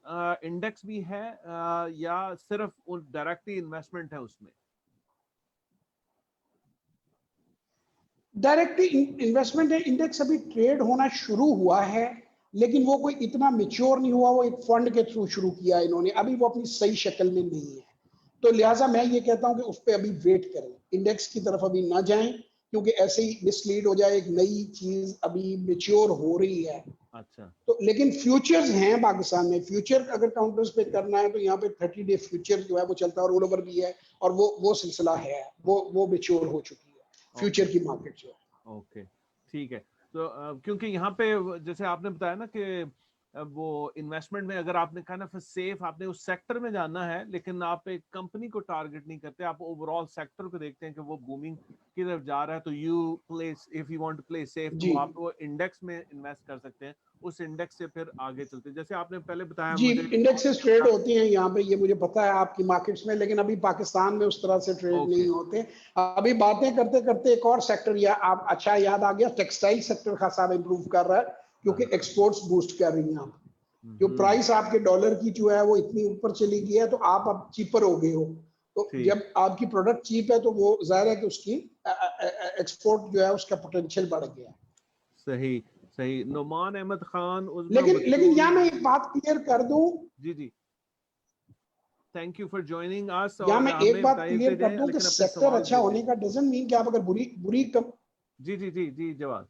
इंडेक्स भी है या सिर्फ डायरेक्टली इन्वेस्टमेंट है उसमें? डायरेक्टली इन्वेस्टमेंट इंडेक्स अभी ट्रेड होना शुरू हुआ है, लेकिन वो कोई इतना मैच्योर नहीं हुआ। वो एक फंड के थ्रू शुरू किया इन्होंने, अभी वो अपनी सही शक्ल में नहीं है। तो लिहाजा मैं ये कहता हूं कि उस पर अभी वेट करें, इंडेक्स की तरफ अभी ना जाएं, क्योंकि ऐसे ही मिसलीड हो जाए। एक नई चीज अभी मैच्योर हो रही है। अच्छा, तो लेकिन फ्यूचर्स हैं पाकिस्तान में। फ्यूचर अगर काउंटर्स पे करना है तो यहाँ पे 30 डे फ्यूचर जो है वो चलता है, और रोल ओवर भी है, और वो सिलसिला है, वो मैच्योर हो चुकी है फ्यूचर की मार्केट जो है। ओके, ठीक है। तो क्योंकि यहाँ पे जैसे आपने बताया ना कि वो इन्वेस्टमेंट में अगर आपने काइंड ऑफ सेफ, आपने उस सेक्टर में जाना है, लेकिन आप एक कंपनी को टारगेट नहीं करते, आप ओवरऑल सेक्टर को देखते हैं कि वो बूमिंग की तरफ जा रहा है, तो you place, if you want to play safe, तो आप वो इंडेक्स में इन्वेस्ट कर सकते हैं, उस इंडेक्स से फिर आगे चलते हैं। जैसे आपने पहले बताया जी, मुझे, इंडेक्सेस ट्रेड होती हैं यहाँ पे, ये मुझे पता है आपकी मार्केट्स में, लेकिन अभी पाकिस्तान में उस तरह से ट्रेड नहीं होते। अभी बातें करते करते एक और सेक्टर या आप अच्छा याद आ गया, टेक्सटाइल सेक्टर खासा इंप्रूव कर रहा है, क्योंकि एक्सपोर्ट्स बूस्ट कर रही हैं। आप जो प्राइस आपके डॉलर की जो है वो इतनी ऊपर चली गई है, तो आप अब चीपर हो गए हो। तो जब आपकी प्रोडक्ट चीप है तो वो जाहिर है कि उसकी एक्सपोर्ट जो है उसका पोटेंशियल बढ़ गया। सही सही। नुमान अहमद खान, लेकिन यहाँ मैं एक बात क्लियर कर दूं, जी जी, thank you for joining us. यहाँ मैं एक बात क्लियर कर दूं कि सेक्टर अच्छा होने का डजंट मीन कि आप अगर बुरी जी जी जी जी, जवाब,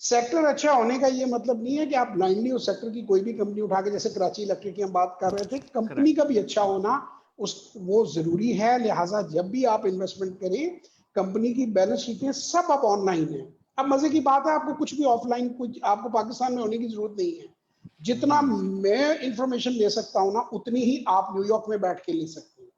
सेक्टर अच्छा होने का ये मतलब नहीं है कि आप ब्लाइंडली उस सेक्टर की कोई भी कंपनी उठा के, जैसे कराची इलेक्ट्रिक की हम बात कर रहे थे, कंपनी का भी अच्छा होना वो जरूरी है। लिहाजा जब भी आप इन्वेस्टमेंट करें, कंपनी की बैलेंस शीटें सब अब ऑनलाइन है। अब मजे की बात है, आपको कुछ भी ऑफलाइन कुछ आपको पाकिस्तान में होने की जरूरत नहीं है। जितना मैं इंफॉर्मेशन ले सकता हूँ ना, उतनी ही आप न्यूयॉर्क में बैठ के ले सकते हैं।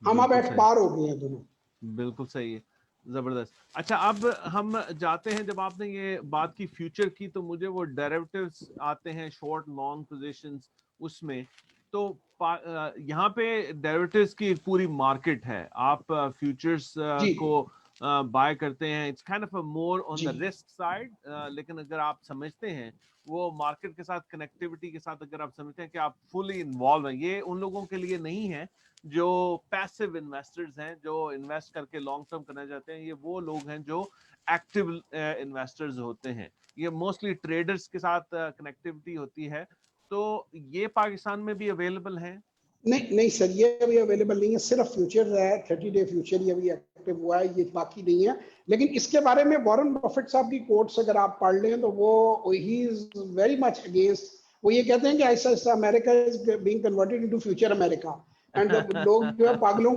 हम अब एट पार हो गए हैं दोनों। बिल्कुल सही है, जबरदस्त। अच्छा, अब हम जाते हैं, जब आपने ये बात की फ्यूचर की, तो मुझे वो डेरिवेटिव्स आते हैं, शॉर्ट लॉन्ग पोजीशंस, उसमें तो यहाँ पे डेरिवेटिव्स की एक पूरी मार्केट है, आप फ्यूचर्स जी को बाय करते हैं, it's kind of a more on जी द रिस्क साइड, लेकिन अगर आप समझते हैं वो मार्केट के साथ कनेक्टिविटी के साथ, अगर आप समझते हैं कि आप फुली इन्वॉल्व हैं, ये उन लोगों के लिए नहीं है जो पैसिव इन्वेस्टर्स हैं, जो इन्वेस्ट करके लॉन्ग टर्म करना चाहते हैं, ये वो लोग हैं जो एक्टिव इन्वेस्टर्स होते हैं, ये मोस्टली ट्रेडर्स के साथ कनेक्टिविटी होती है। तो ये पाकिस्तान में भी अवेलेबल है? नहीं नहीं सर, ये अभी अवेलेबल नहीं है, सिर्फ फ्यूचर है, 30 डे फ्यूचर ये अभी एक्टिव हुआ है, ये बाकी नहीं है। लेकिन इसके बारे में वॉरेन बफेट साहब की कोट्स अगर आप पढ़ लें तो वो he is very much against, वो ये कहते हैं कि ऐसा ऐसा America is being converted into future America, and लोग जो है पागलों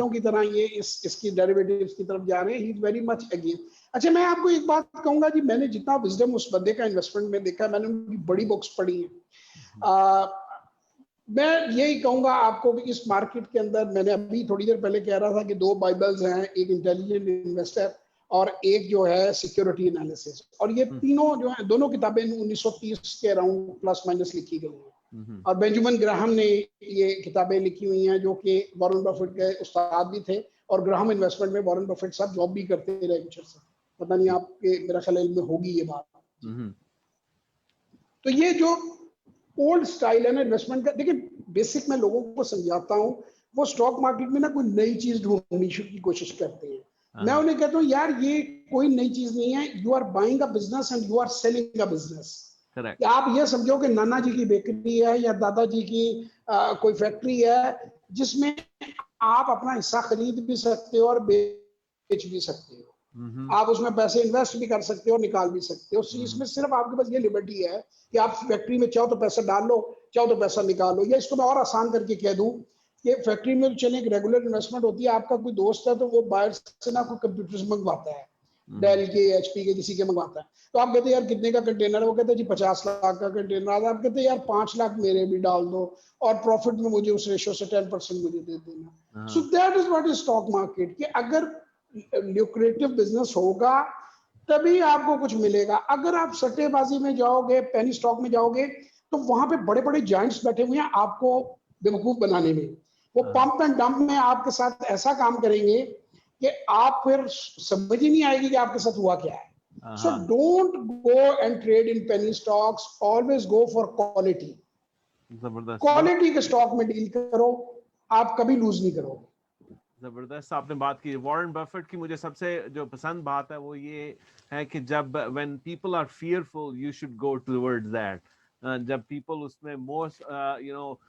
की तरह ये इसकी डेरिवेटिव्स की तरफ जा रहे हैं, he is very much against. अच्छा मैं आपको एक बात कहूंगा जी, मैंने जितना विजडम उस बंदे का इन्वेस्टमेंट में देखा है, मैंने उनकी बड़ी बुक्स पढ़ी है, मैं यही कहूंगा आपको कि इस मार्केट के अंदर, मैंने अभी थोड़ी देर पहले कह रहा था कि 2 बाइबल्स हैं, एक इंटेलिजेंट इन्वेस्टर और एक जो है सिक्योरिटी एनालिसिस, और ये तीनों जो है, दोनों किताबें 1930 के अराउंड प्लस माइनस लिखी गई हैं, और बेंजामिन ग्राहम ने ये किताबें लिखी हुई हैं, जो कि वॉरेन बफेट के उस्ताद भी थे, और ग्राहम इन्वेस्टमेंट में वॉरेन बफेट साहब जॉब भी करते रहे कुछ अर्सा, पता नहीं आपके मेरा ख्याल में होगी ये बात। तो ये जो ओल्ड स्टाइल है ना इन्वेस्टमेंट का, देखिए बेसिक मैं लोगों को समझाता हूँ, वो स्टॉक मार्केट में ना कोई नई चीज ढूंढने की कोशिश करते हैं। मैं उन्हें कहता हूँ यार ये कोई नई चीज नहीं है, you are buying a business and you are selling a business. आप ये समझो कि नाना जी की बेकरी है या दादाजी की कोई फैक्ट्री है, जिसमें आप अपना हिस्सा खरीद भी सकते हो और बेच भी सकते हो, आप उसमें पैसे इन्वेस्ट भी कर सकते हो, निकाल भी सकते हो। इसमें सिर्फ आपके पास ये लिबर्टी है कि आप फैक्ट्री में चाहो तो पैसा डाल लो, चाहो तो पैसा निकाल लो। या इसको मैं और आसान करके कह दूं कि फैक्ट्री में चले एक रेगुलर इन्वेस्टमेंट होती है, आपका कोई दोस्त है तो वो बाहर से ना कोई कंप्यूटर्स मंगवाता है, डेल के, एचपी के, किसी के मंगवाता है, तो आप कहते हैं यार कितने का कंटेनर है, वो कहते हैं जी 50 लाख का कंटेनर, आप कहते हैं यार 5 लाख मेरे भी डाल दो और प्रॉफिट में मुझे उस रेशो से 10% मुझे दे देना। So that is what is stock market, कि अगर ल्यूक्रेटिव बिजनेस होगा तभी आपको कुछ मिलेगा। अगर आप सट्टेबाजी में जाओगे, पेनी स्टॉक में जाओगे, तो वहां पे बड़े बड़े जायंट्स बैठे हुए हैं आपको बेवकूफ बनाने में, वो पंप एंड डंप में आपके साथ ऐसा काम करेंगे कि आप फिर समझ ही नहीं आएगी कि आपके साथ हुआ क्या है। So don't go and trade in penny stocks, always go for quality. Quality के स्टॉक में डील करो, आप कभी लूज नहीं करोगे। जबरदस्त आपने बात की। वॉरेन बफेट की मुझे सबसे जो पसंद बात है वो ये है कि जब when people are fearful you should go towards that, जब पीपल उसमें मोस्ट यू नो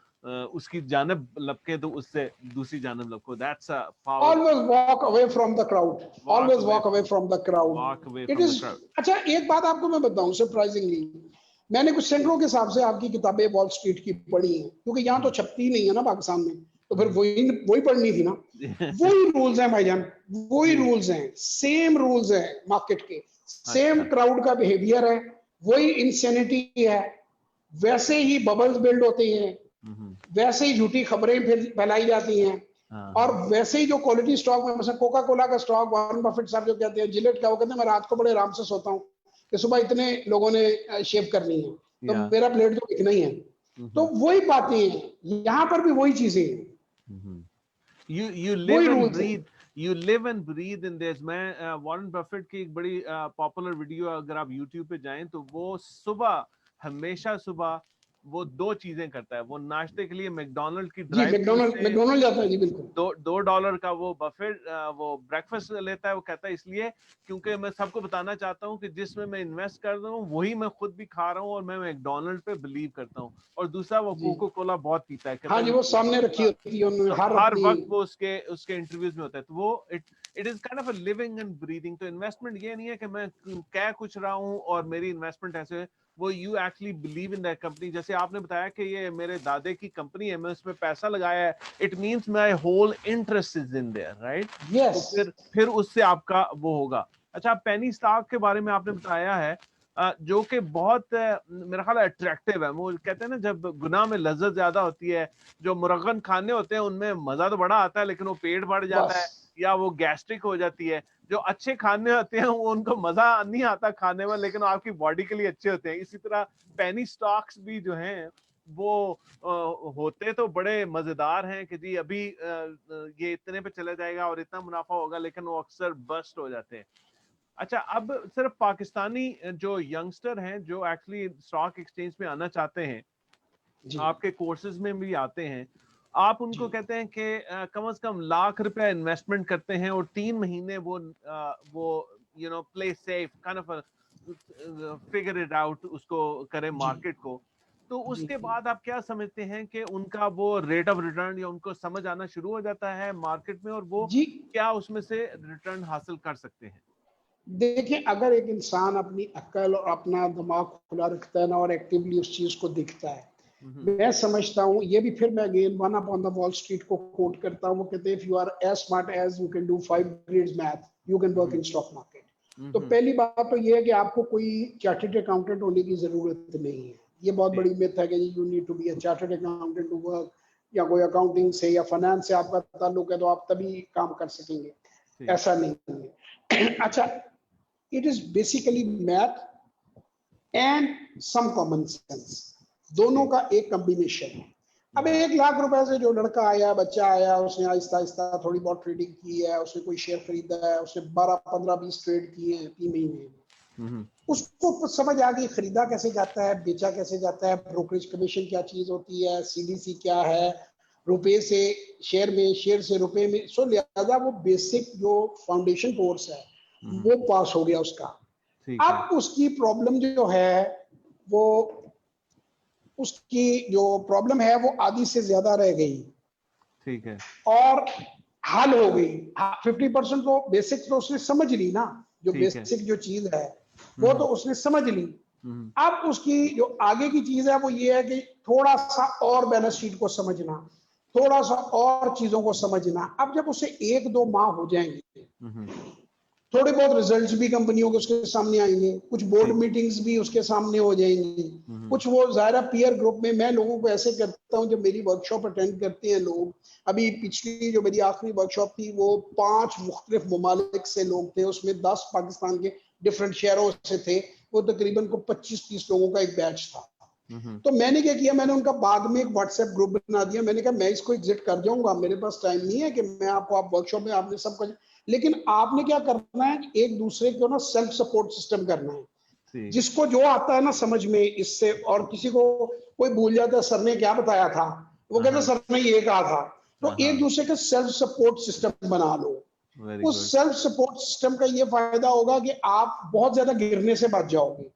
उसकी जानब लपके तो उससे दूसरी जानब लपको, that's a power. Always walk away from the crowd, always walk away from the crowd, it is. अच्छा एक बात आपको मैं बताऊं, सरप्राइजिंगली मैंने कुछ सेंटरों के हिसाब से आपकी किताबें वॉल स्ट्रीट की पढ़ी हैं, क्योंकि यहाँ तो छपती नहीं है ना पाकिस्तान में, तो फिर वही पढ़नी थी ना। वही रूल्स हैं भाईजान, वही रूल्स हैं, सेम रूल्स हैं मार्केट के, सेम क्राउड का बिहेवियर है, वही इंसेनिटी है, वैसे ही बबल्स बिल्ड होते हैं, वैसे ही झूठी खबरें फैलाई जाती हैं, और वैसे ही जो क्वालिटी स्टॉक में, मतलब कोका कोला का स्टॉक, वॉरेन बफेट साहब जो कहते हैं, जिलेट का, वो कहते हैं मैं रात को बड़े आराम से सोता हूँ कि सुबह इतने लोगों ने शेव करनी है तो मेरा प्लेट तो दिखना ही है। तो वही बातें हैं, यहाँ पर भी वही चीजें हैं। You live and breathe in this। मैं वॉरेन बफेट की एक बड़ी पॉपुलर वीडियो अगर आप YouTube पे जाएं तो वो सुबह, हमेशा सुबह वो 2 चीजें करता है। वो नाश्ते के लिए मैकडॉनल्ड की ड्राइव मैकडॉनल्ड जाता है जी, बिल्कुल। $2 का वो बफेट वो ब्रेकफास्ट लेता है। वो कहता है इसलिए क्योंकि मैं सबको बताना चाहता हूँ कि जिसमें मैं इन्वेस्ट कर रहा हूँ वही मैं खुद भी खा रहा हूँ और मैं मैकडॉनल्ड पे बिलीव करता हूँ। और दूसरा वो कोको कोला बहुत पीता है। हाँ जी, वो सामने रखी होती है उन्होंने, हर वक्त वो उसके इंटरव्यूज में होता है। तो वो it is kind of a living and breathing. तो इन्वेस्टमेंट ये नहीं है कि मैं कह कुछ रहा हूँ और मेरी इन्वेस्टमेंट ऐसे है, वो you actually believe in that company. जैसे आपने बताया कि ये मेरे दादे की कंपनी है, मैं उसमें पैसा लगाया है, it means my whole interest is in there, right? तो फिर उससे आपका वो होगा। अच्छा, पेनी स्टॉक के बारे में आपने बताया है जो कि बहुत मेरा ख्याल अट्रैक्टिव है। वो कहते हैं ना जब गुनाह में लज्जत ज्यादा होती है, जो मुरगन खाने होते हैं उनमें मजा तो बड़ा आता है लेकिन वो पेट बढ़ जाता है या वो गैस्ट्रिक हो जाती है। जो अच्छे खाने होते हैं वो उनको मजा नहीं आता खाने में, लेकिन आपकी बॉडी के लिए अच्छे होते हैं। इसी तरह पेनी स्टॉक्स भी जो हैं वो होते तो बड़े मजेदार हैं कि जी अभी ये इतने पे चला जाएगा और इतना मुनाफा होगा, लेकिन वो अक्सर बस्ट हो जाते हैं। अच्छा, अब सिर्फ पाकिस्तानी जो यंगस्टर हैं जो एक्चुअली स्टॉक एक्सचेंज में आना चाहते हैं, जी आपके कोर्सेज में भी आते हैं, आप उनको जी कहते हैं कि कम से कम ₹1,00,000 इन्वेस्टमेंट करते हैं और 3 महीने वो play safe kind of figure it out उसको करें जी मार्केट को, तो जी उसके जी बाद आप क्या समझते हैं कि उनका वो रेट ऑफ रिटर्न या उनको समझ आना शुरू हो जाता है मार्केट में और वो जी क्या उसमें से रिटर्न हासिल कर सकते हैं? देखिए, अगर एक इंसान अपनी अक्ल और अपना दिमाग खुला रखता है ना और एक्टिवली उस चीज को देखता है, हम्म। मैं समझता हूँ, ये भी फिर मैं again one up on the Wall Street को कोट करता हूँ। वो कहते हैं, if you are as smart as you can do 5 grades math, you can work hmm. In stock market. तो हम्म। पहली बात तो ये है कि आपको कोई चार्टर्ड अकाउंटेंट होने की जरूरत नहीं है। ये बहुत ठीक। बड़ी मिथ है कि you need to be a chartered accountant to work, या कोई अकाउंटिंग से या फाइनेंस से आपका ताल्लुक है तो आप तभी काम कर सकेंगे। ठीक। ऐसा नहीं है। अच्छा, it is basically math and some common sense, दोनों ठीक। का एक कॉम्बिनेशन है। अब 1 लाख रुपए से जो लड़का आया, बच्चा आया, उसने आहिस्ता आहिस्ता थोड़ी बहुत ट्रेडिंग की है, उसने कोई शेयर खरीदा है, उसने 12 15 20 ट्रेड किए हैं 3 महीने में, हम्म। उसको समझ आ गई खरीदा कैसे जाता है, बेचा कैसे जाता है, ब्रोकरेज कमीशन क्या चीज होती है, सीडीसी क्या है, रुपए से शेयर में, शेयर से रुपए में। सो लिहाजा वो बेसिक जो फाउंडेशन कोर्स है वो पास हो गया उसका। ठीक है। अब उसकी प्रॉब्लम जो है वो, उसकी जो प्रॉब्लम है वो आधी से ज्यादा रह गई ठीक है। और हल हो गई। 50% तो बेसिक तो उसने समझ ली ना, जो ठीक है। बेसिक जो चीज है वो तो उसने समझ ली। अब उसकी जो आगे की चीज है वो ये है कि थोड़ा सा और बैलेंस शीट को समझना, थोड़ा सा और चीजों को समझना। अब जब उसे 1-2 माह हो जाएंगे, थोड़े बहुत रिजल्ट्स भी कंपनियों के उसके सामने आएंगे, कुछ बोर्ड ठीक। मीटिंग्स भी उसके सामने हो जाएंगी, कुछ वो ज़ाहिर पीयर ग्रुप में, मैं लोगों को ऐसे करता हूँ जब मेरी वर्कशॉप अटेंड करते हैं लोग। अभी पिछली जो मेरी आखिरी वर्कशॉप थी वो 5 मुख्तलिफ ममालिक से लोग थे, उसमें 10 पाकिस्तान के डिफरेंट शहरों से थे। वो तकरीबन को 25-30 लोगों का एक बैच था। तो मैंने क्या किया, मैंने उनका बाद में एक व्हाट्सएप ग्रुप बना दिया। मैंने कहा मैं इसको एग्जिट कर जाऊंगा, मेरे पास टाइम नहीं है कि मैं आपको, आप वर्कशॉप में आपने सब कुछ, लेकिन आपने क्या करना है, एक दूसरे को ना सेल्फ सपोर्ट सिस्टम करना है। जिसको जो आता है ना समझ में इससे, और किसी को कोई भूल जाता है सर ने क्या बताया था, वो कहता सर ने ये कहा था, तो एक दूसरे का सेल्फ सपोर्ट सिस्टम बना लो। उस सेल्फ सपोर्ट सिस्टम का ये फायदा होगा कि आप बहुत ज्यादा गिरने से बच जाओगे,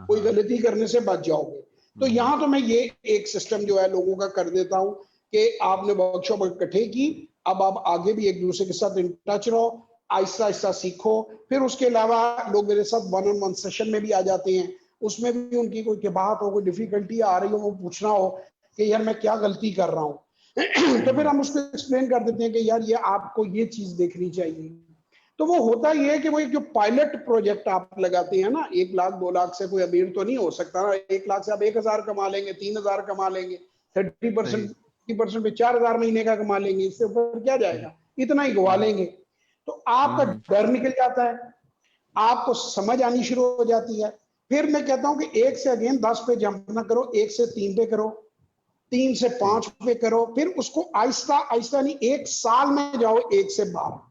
कोई गलती करने से बच जाओगे। तो यहाँ तो मैं ये एक सिस्टम जो है लोगों का कर देता हूँ कि आपने वर्कशॉप इकट्ठे की, अब आप आगे भी एक दूसरे के साथ इन टच रहो, आहिस्ता आहिस्ता सीखो। फिर उसके अलावा लोग मेरे साथ 1-on-1 सेशन में भी आ जाते हैं, उसमें भी उनकी कोई बात हो, कोई डिफिकल्टी आ रही हो, वो पूछना हो कि यार मैं क्या गलती कर रहा हूँ तो फिर हम उसको एक्सप्लेन कर देते हैं कि यार ये आपको ये चीज देखनी चाहिए। तो वो होता ये है कि वो एक जो पायलट प्रोजेक्ट आप लगाते हैं ना, 1 लाख 2 लाख से कोई अमीर तो नहीं हो सकता ना। 1 लाख से आप 1,000 कमा लेंगे, 3,000 कमा लेंगे, 30% पे 4,000 महीने का कमा लेंगे, इससे ऊपर क्या जाएगा, इतना ही गवा लेंगे। तो आपका डर निकल जाता है, आपको समझ आनी शुरू हो जाती है। फिर मैं कहता हूं कि 1 से अगेन 10 पे जंप ना करो, 1 से 3 पे करो, 3 से 5 पे करो, फिर उसको आहिस्ता आहिस्ता नहीं, 1 साल में जाओ 1 से 12।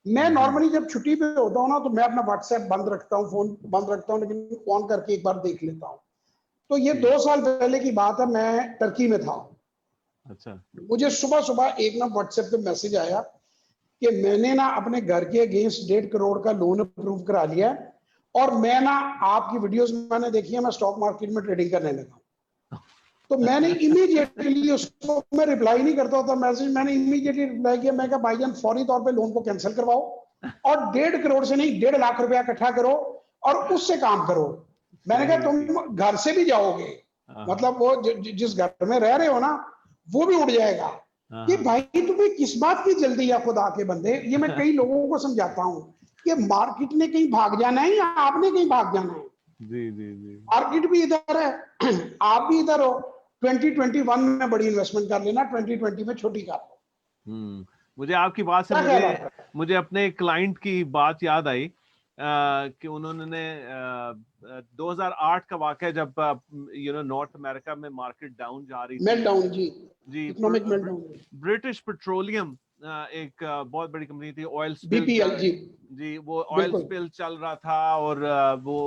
मैं नॉर्मली जब छुट्टी पे होता हूँ ना तो मैं अपना व्हाट्सएप बंद रखता हूँ, फोन बंद रखता हूँ, लेकिन ऑन करके एक बार देख लेता हूँ। तो ये 2 साल पहले की बात है, मैं टर्की में था। अच्छा। मुझे सुबह सुबह एक ना व्हाट्सएप पे मैसेज आया कि मैंने ना अपने घर के अगेंस्ट 1.5 करोड़ का लोन अप्रूव करा लिया है, और मैं ना आपकी वीडियोस मैंने देखी है, मैं स्टॉक मार्केट में ट्रेडिंग करने लगा। तो मैंने इमीडिएटली उसको, मैं रिप्लाई नहीं करता होता मैसेज, मैंने इमीडिएटली रिप्लाई किया। मैं कहा भाईजान फौरी तौर पे लोन को कैंसिल करवाओ और 1.5 करोड़ से नहीं 1.5 लाख रुपया इकट्ठा करो और उससे काम करो। मैंने कहा तुम घर से भी जाओगे, मतलब वो जिस घर में रह रहे हो ना वो भी उड़ जाएगा कि भाई तुम्हें किस बात की जल्दी है, खुदा के बंदे। ये मैं कई लोगों को समझाता हूँ कि मार्केट ने कहीं भाग जाना है या आपने कहीं भाग जाना है। जी जी जी, मार्केट भी इधर है, आप भी इधर हो। 2021 में बड़ी इन्वेस्टमेंट कर लेना, 2020 में छोटी कर लो। मुझे आपकी बात से मुझे अपने क्लाइंट की बात याद आई कि उन्होंने 2008 का वाकया जब नॉर्थ अमेरिका में मार्केट डाउन जा रही थी, मेल्टडाउन जी, जी इकोनॉमिक मेल्टडाउन, ब्रिटिश पेट्रोलियम एक बहुत बड़ी कंपनी थी, ऑयल स्पिल बीपीएल जी वो ऑयल स्पिल चल रहा था और वो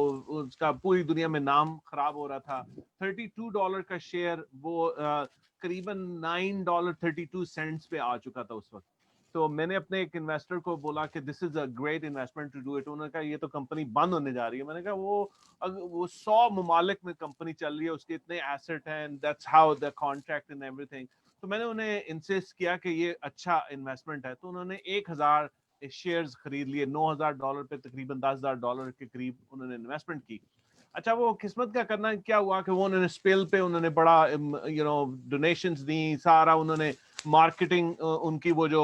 उसका पूरी दुनिया में नाम खराब हो रहा था। $32 का शेयर वो करीबन $9.32 पे आ चुका था उस वक्त। तो मैंने अपने एक इन्वेस्टर को बोला कि this is a great investment to do it. उन्होंने कहा ये तो कंपनी बंद होने जा रही है। मैंने कहा वो 100 ममालिक में कंपनी चल रही है, उसके इतने एसेट हैं, that's how the contract and everything. तो मैंने उन्हें इंसिस्ट किया कि ये अच्छा इन्वेस्टमेंट है, तो उन्होंने 1000 शेयर्स खरीद लिए $9000 पे, तकरीबन $10,000 के करीब उन्होंने इन्वेस्टमेंट की। अच्छा वो किस्मत का करना क्या हुआ कि वो उन्होंने स्पिल पे उन्होंने बड़ा डोनेशंस दी, सारा उन्होंने मार्केटिंग उनकी वो जो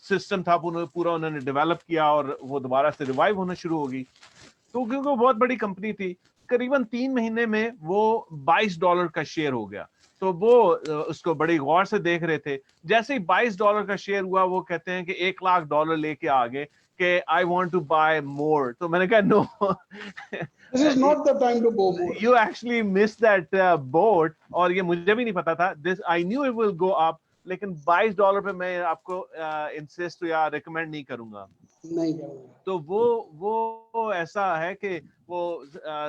सिस्टम था पूरा उन्होंने डेवलप किया और वो दोबारा से रिवाइव होना शुरू होगी। तो क्योंकि वो बहुत बड़ी कंपनी थी, करीबन 3 महीने में वो $22 का शेयर हो गया। तो वो उसको बड़ी गौर से देख रहे थे। जैसे ही $22 का शेयर हुआ, वो कहते हैं कि $1 लाख लेके आ गए कि I want to buy more. तो मैंने कहा no, this is not the time to go more, you actually miss that boat. और ये मुझे भी नहीं पता था, this I knew it will go up, लेकिन $22 पे मैं आपको इंसिस्ट या रिकमेंड नहीं करूंगा। नहीं करूंगा। तो वो ऐसा है कि वो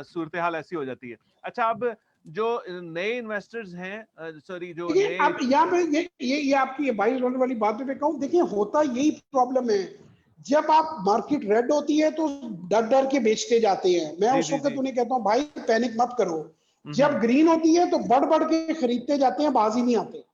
सूरत हाल ऐसी हो जाती है। अच्छा अब जो नए इन्वेस्टर्स हैं, सॉरी जो देखिए नए, अब यहाँ पे ये आपकी ये $22 वाली बात पे कहूँ, देखिए होता यही प्रॉब्लम है, जब आप मार्केट रेड होती है तो डर डर के बेचते जाते हैं। मैं जी उस जी वक्त जी, उन्हें कहता हूँ भाई पैनिक मत करो। जब ग्रीन होती है तो बढ़ बढ़ के खरीदते जाते हैं, बाजी नहीं आते।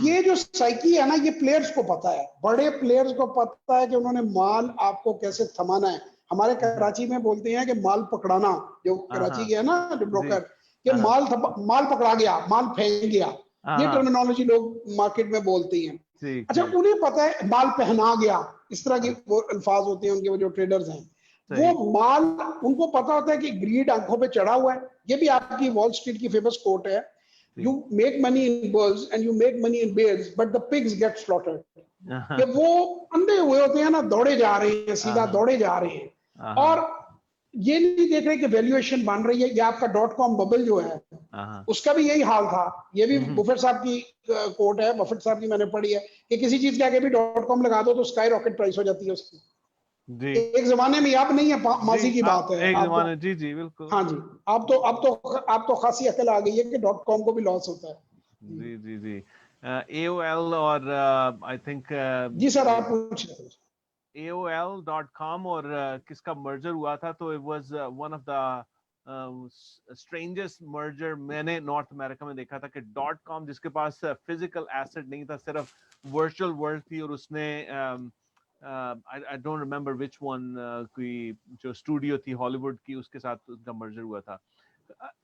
ये जो साइकी है ना, ये प्लेयर्स को पता है, बड़े प्लेयर्स को पता है कि उन्होंने माल आपको कैसे थमाना है। हमारे कराची में बोलते हैं कि माल पकड़ाना, जो कराची के है ना जो ब्रोकर, कि माल पकड़ा गया, माल फेंक गया, ये टर्मिनोलॉजी लोग मार्केट में बोलते हैं। अच्छा उन्हें पता है माल पहना गया, इस तरह के वो अल्फाज होते हैं उनके, वो जो ट्रेडर्स हैं वो माल, उनको पता होता है कि ग्रीड आंखों पे चढ़ा हुआ है। ये भी आपकी वॉल स्ट्रीट की फेमस कोट है, you make money in bulls and you make money in bears but the pigs get slaughtered। कि वो अंधे हुए होते हैं ना, दौड़े जा रहे हैं, सीधा दौड़े जा रहे हैं और ये नहीं देख रहे कि वैल्यूएशन बन रही है। ये आपका .com बबल जो है उसका भी यही हाल था। ये भी बुफेट साहब की कोट है, बफेट साहब की मैंने पढ़ी है कि किसी चीज के आगे भी .com लगा दो तो स्काई रॉकेट प्राइस हो जाती है उसकी। जी। एक जमाने में, अब नहीं है, माजी की बात है, एक जमाने, जी जी बिल्कुल। हाँ जी, अब तो खासी अकल आ गई है कि .com को भी लॉस होता है। जी जी जी। AOL और आई थिंक जी सर आप पूछ रहे थे, AOL.com और किसका मर्जर हुआ था, तो it was one of the strangest merger मैंने नॉर्थ अमेरिका में देखा था कि .com जिसके पास फिजिकल एसेट नहीं था, सिर्फ वर्चुअल वर्ल्ड थी, और उसने I don't remember which one, कोई जो स्टूडियो थी हॉलीवुड की, उसके साथ उसका मर्जर हुआ था।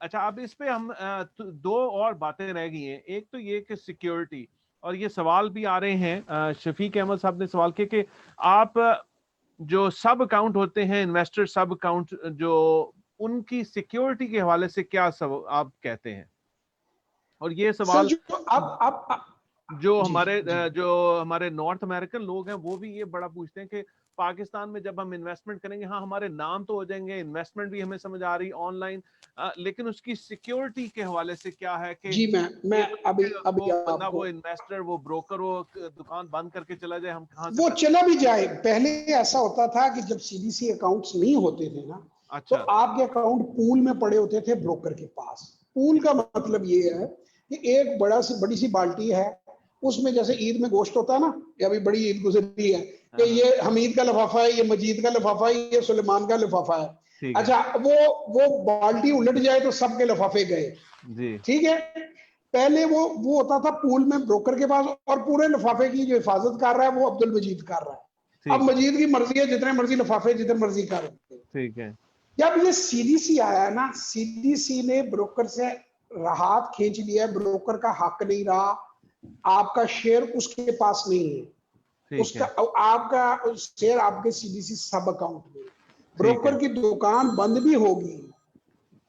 अच्छा अब इस पे हम दो और बातें रह गई हैं। एक तो ये कि सिक्योरिटी, और ये सवाल भी आ रहे हैं, शफीक अहमद साहब ने सवाल किया कि आप जो सब अकाउंट होते हैं, इन्वेस्टर सब अकाउंट, जो उनकी सिक्योरिटी के हवाले से क्या आप कहते हैं? और ये सवाल जो हमारे नॉर्थ अमेरिकन लोग हैं वो भी ये बड़ा पूछते हैं कि पाकिस्तान में जब हम इन्वेस्टमेंट करेंगे, हाँ हमारे नाम तो हो जाएंगे, इन्वेस्टमेंट भी हमें समझ आ रही ऑनलाइन, लेकिन उसकी सिक्योरिटी के हवाले से क्या है कि जी मैं अभी बंदा वो इन्वेस्टर, वो ब्रोकर, वो दुकान बंद करके चला जाए, हम कहाँ से वो चला भी जाए। पहले ऐसा होता था कि जब CDC अकाउंट्स नहीं होते थे ना, तो आपके अकाउंट पूल में पड़े होते थे ब्रोकर के पास। पूल का मतलब ये है कि एक बड़ी सी बाल्टी है, उसमें जैसे ईद में गोश्त होता है ना, ये अभी बड़ी ईद गुजरी है कि ये हमीद का लिफाफा है, ये मजीद का लिफाफा है, ये सुलेमान का लिफाफा है। अच्छा वो बाल्टी उलट जाए तो सबके लिफाफे गए, ठीक है। पहले वो होता था पूल में ब्रोकर के पास, और पूरे लिफाफे की जो हिफाजत कर रहा है वो अब्दुल मजीद कर रहा है। अब मजीद की मर्जी है, जितने मर्जी लिफाफे जितने मर्जी कर रहे, ठीक है। जब ये CDC आया ना, CDC ने ब्रोकर से राहत खींच लिया, ब्रोकर का हक नहीं रहा, आपका शेयर उसके पास नहीं है, उसका आपका शेयर आपके CDC सब अकाउंट में। ब्रोकर की दुकान बंद भी होगी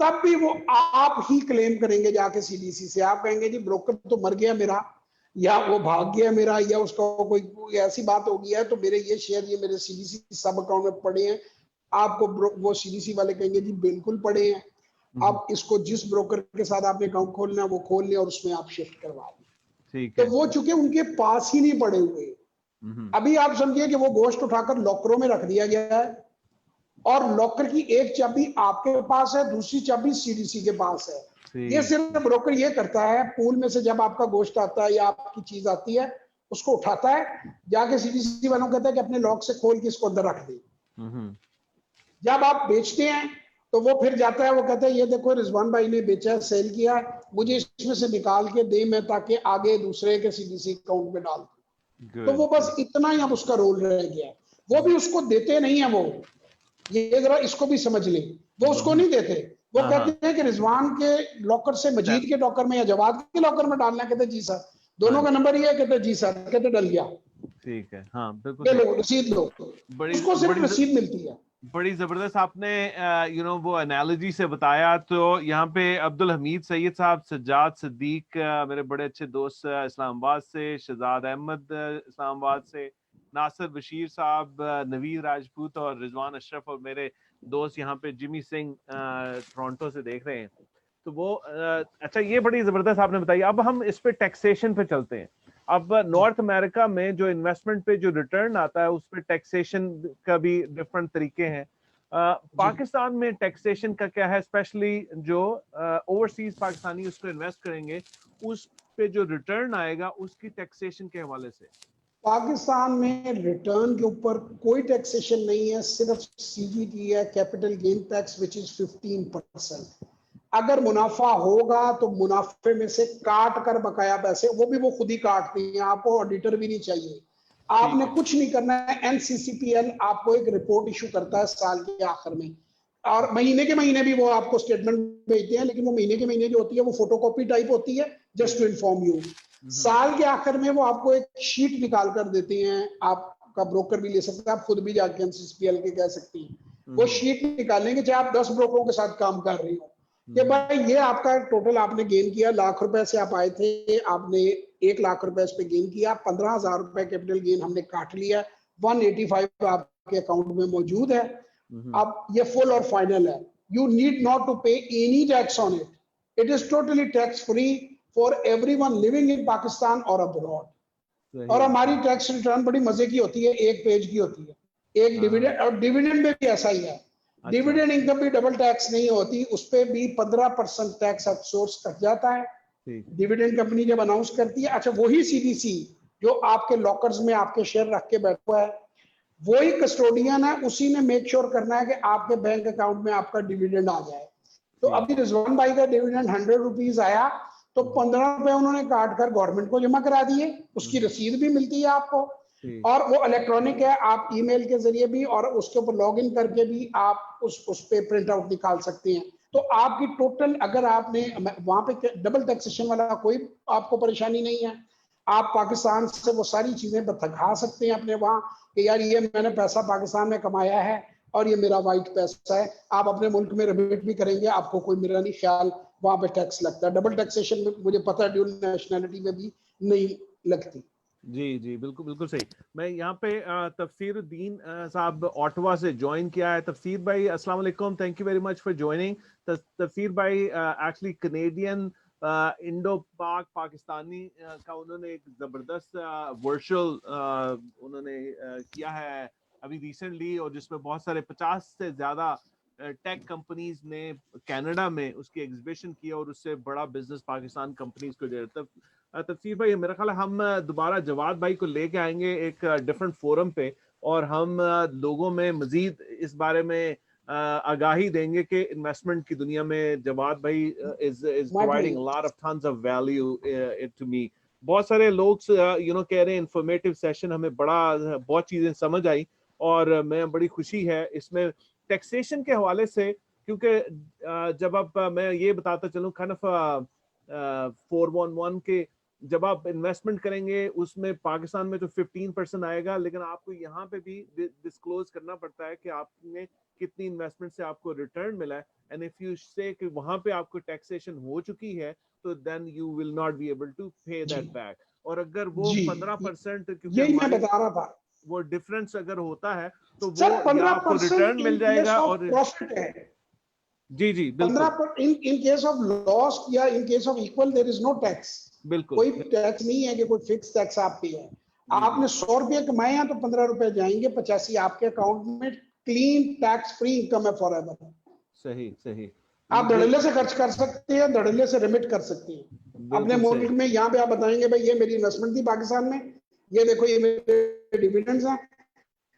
तब भी वो आप ही क्लेम करेंगे जाके CDC से। आप कहेंगे जी ब्रोकर तो मर गया मेरा, या वो भाग गया मेरा, या उसका कोई ऐसी बात हो गई है तो मेरे ये शेयर ये मेरे CDC सब अकाउंट में पड़े हैं, आपको वो सीडीसी वाले कहेंगे जी बिल्कुल पड़े हैं, आप इसको जिस ब्रोकर के साथ आपने अकाउंट खोलना है वो खोल लें और उसमें आप शिफ्ट करवा दें। ठीक तो है। वो चूंकि उनके पास ही नहीं पड़े हुए, अभी आप समझिए कि वो गोश्त उठाकर लॉकरों में रख दिया गया है और लॉकर की एक चाबी आपके पास है, दूसरी चाबी सीडीसी के पास है। ये सिर्फ ब्रोकर ये करता है, पूल में से जब आपका गोश्त आता है या आपकी चीज आती है उसको उठाता है, जाके सीडीसी वालों को कहता है कि अपने लॉक से खोल के इसको अंदर रख दे। जब आप बेचते हैं तो वो फिर जाता है, वो कहता है ये देखो रिजवान भाई ने बेचा है, सेल किया है, मुझे इसमें से निकाल के दे, मैं ताकि आगे दूसरे के सीडीसी अकाउंट में डाल दूं। तो वो बस इतना ही अब उसका रोल रह गया है। वो भी उसको देते नहीं है, वो ये जरा इसको भी समझ लें, वो उसको नहीं देते, वो कहते हैं कि रिजवान के लॉकर से मजीद के लॉकर में या जवाद के लॉकर में डालना। कहते जी सर, दोनों का नंबर ही है। कहते जी सर, कहते डल गया, ठीक है। हाँ बिल्कुल, ये लो रसीद लो, उसको सिर्फ रसीद मिलती है। बड़ी जबरदस्त आपने वो एनालॉजी से बताया। तो यहाँ पे अब्दुल हमीद सैयद साहब, सज्जाद सिद्दीक मेरे बड़े अच्छे दोस्त इस्लामाबाद से, शहजाद अहमद इस्लामाबाद से, नासिर बशीर साहब, नवीद राजपूत और रिजवान अशरफ और मेरे दोस्त यहाँ पे जिमी सिंह टोरंटो से देख रहे हैं। तो वो अच्छा, ये बड़ी जबरदस्त आपने बताई। अब हम इस पे टैक्सेशन पे चलते हैं। अब नॉर्थ अमेरिका में जो इन्वेस्टमेंट पे जो रिटर्न आता है उस पे टैक्सेशन का भी डिफरेंट तरीके हैं। पाकिस्तान में टैक्सेशन का क्या है, स्पेशली जो ओवरसीज पाकिस्तानी उसको इन्वेस्ट करेंगे उस पे जो रिटर्न आएगा उसकी टैक्सेशन के हवाले से? पाकिस्तान में रिटर्न के ऊपर कोई टैक्सेशन नहीं है, सिर्फ सीजीटी है, capital gain tax, which is 15%। अगर मुनाफा होगा तो मुनाफे में से काट कर बकाया पैसे, वो भी वो खुद ही काटते हैं, आपको ऑडिटर भी नहीं चाहिए, आपने कुछ नहीं करना है। एनसीसीपीएल आपको एक रिपोर्ट इशू करता है साल के आखिर में, और महीने के महीने भी वो आपको स्टेटमेंट भेजते हैं, लेकिन वो महीने के महीने जो होती है वो फोटोकॉपी टाइप होती है, जस्ट टू इन्फॉर्म यू। साल के आखिर में वो आपको एक शीट निकाल कर देते हैं, आपका ब्रोकर भी ले सकता है, आप खुद भी जाके एनसीसीपीएल के कह सकती हैं। वो शीट निकालेंगे, चाहे आप 10 ब्रोकरों के साथ काम कर रही हो, कि भाई ये आपका टोटल आपने गेन किया, लाख रुपए से आप आए थे, आपने 1 लाख रुपए इस पे गेन किया, 15,000 रुपए कैपिटल गेन हमने काट लिया, 185 आपके अकाउंट में मौजूद है। अब ये फुल और फाइनल है, यू नीड नॉट टू पे any tax on it, it is totally tax free for everyone living in Pakistan और अब्रॉड। और हमारी टैक्स रिटर्न बड़ी मजे की होती है, 1 पेज की होती है, एक डिविडेंड, और डिविडेंड में भी ऐसा ही है। डिविडेंड इनकम भी डबल टैक्स नहीं होती, उस पे भी 15% टैक्स आउटसोर्स कट जाता है। डिविडेंड कंपनी जब अनाउंस करती है, अच्छा वही सीडीसी जो आपके लॉकर्स में आपके शेयर रख के बैठा है, वही कस्टोडियन है, उसी ने मेक श्योर करना है कि आपके बैंक अकाउंट में आपका डिविडेंड आ जाए। तो अभी रिजवान भाई का डिविडेंड 100 रुपीज आया, तो 15 रुपए उन्होंने काट कर गवर्नमेंट को जमा करा दिए, उसकी रसीद भी मिलती है आपको, और वो इलेक्ट्रॉनिक है, आप ईमेल के जरिए भी और उसके ऊपर लॉगिन करके भी आप उस पे प्रिंट आउट निकाल सकते हैं। तो आपकी टोटल, अगर आपने वहां पे डबल टैक्सेशन वाला कोई आपको परेशानी नहीं है, आप पाकिस्तान से वो सारी चीजें दिखा सकते हैं अपने वहां कि यार ये मैंने पैसा पाकिस्तान में कमाया है और ये मेरा वाइट पैसा है। आप अपने मुल्क में रिमिट भी करेंगे, आपको कोई मेरा नहीं ख्याल वहां पे टैक्स लगता है। डबल टैक्सेशन में मुझे पता है ड्यूल नेशनैलिटी में भी नहीं लगती। जी जी, बिल्कुल बिल्कुल सही। मैं यहाँ पे तफसीरुद्दीन साहब ऑटवा से ज्वाइन किया है। तफसीर भाई अस्सलाम वालेकुम, thank you very much for joining. तफसीर भाई एक्चुअली कनेडियन इंडो पाक पाकिस्तानी का उन्होंने एक जबरदस्त वर्चुअल उन्होंने किया है अभी रिसेंटली, और जिसमें बहुत सारे 50 से ज्यादा टेक कंपनीज ने कनाडा में उसकी एग्जीबिशन की और उससे बड़ा बिजनेस पाकिस्तान कंपनीज को दे रहा था। तफसीर भाई, मेरा ख्याल है हम दोबारा जवाद भाई को लेके आएंगे एक डिफरेंट फोरम पे, और हम लोगों में मजीद इस बारे में आगाही देंगे कि इन्वेस्टमेंट की दुनिया में जवाद भाई is providing a lot of tons of value to me. बहुत सारे लोग कह रहे हैं इंफॉर्मेटिव सेशन, हमें बहुत चीजें समझ आई, और मैं बड़ी खुशी है इसमें टैक्सेशन के हवाले से, क्योंकि जब आप मैं ये बताता चलूं काइंड ऑफ 411 के जब आप इन्वेस्टमेंट करेंगे उसमें पाकिस्तान में तो 15% आएगा, लेकिन आपको यहाँ पे भी डिस्क्लोज करना पड़ता है कि आपने कितनी इन्वेस्टमेंट से आपको रिटर्न मिला है। एंड इफ यू से कि वहां पे आपको टैक्सेशन हो चुकी है तो then you will not be able to pay that back. और अगर वो 15%, क्योंकि यही मैं बता रहा था, वो डिफरेंस अगर होता है तो सर वो या आपको 15% रिटर्न मिल जाएगा और प्रॉफिट है। जी जी बिल्कुल 15% इन केस ऑफ लॉस या in case of equal there is no tax. बिल्कुल कोई टैक्स नहीं है कि कोई फिक्स टैक्स आप पे है। आपने 100 रुपये कमाए हैं तो 15 रुपए जाएंगे, 85 आपके अकाउंट में। क्लीन टैक्स फ्री इनकम है फॉर एवर। सही सही आप ये धड़ल्ले से खर्च कर सकते हैं, धड़ल्ले से रिमिट कर सकते हैं अपने बिल्कुल मुल्क सही में। यहाँ पे आप बताएंगे भाई ये मेरी इन्वेस्टमेंट थी पाकिस्तान में, ये देखो ये मेरे डिविडेंड्स हैं,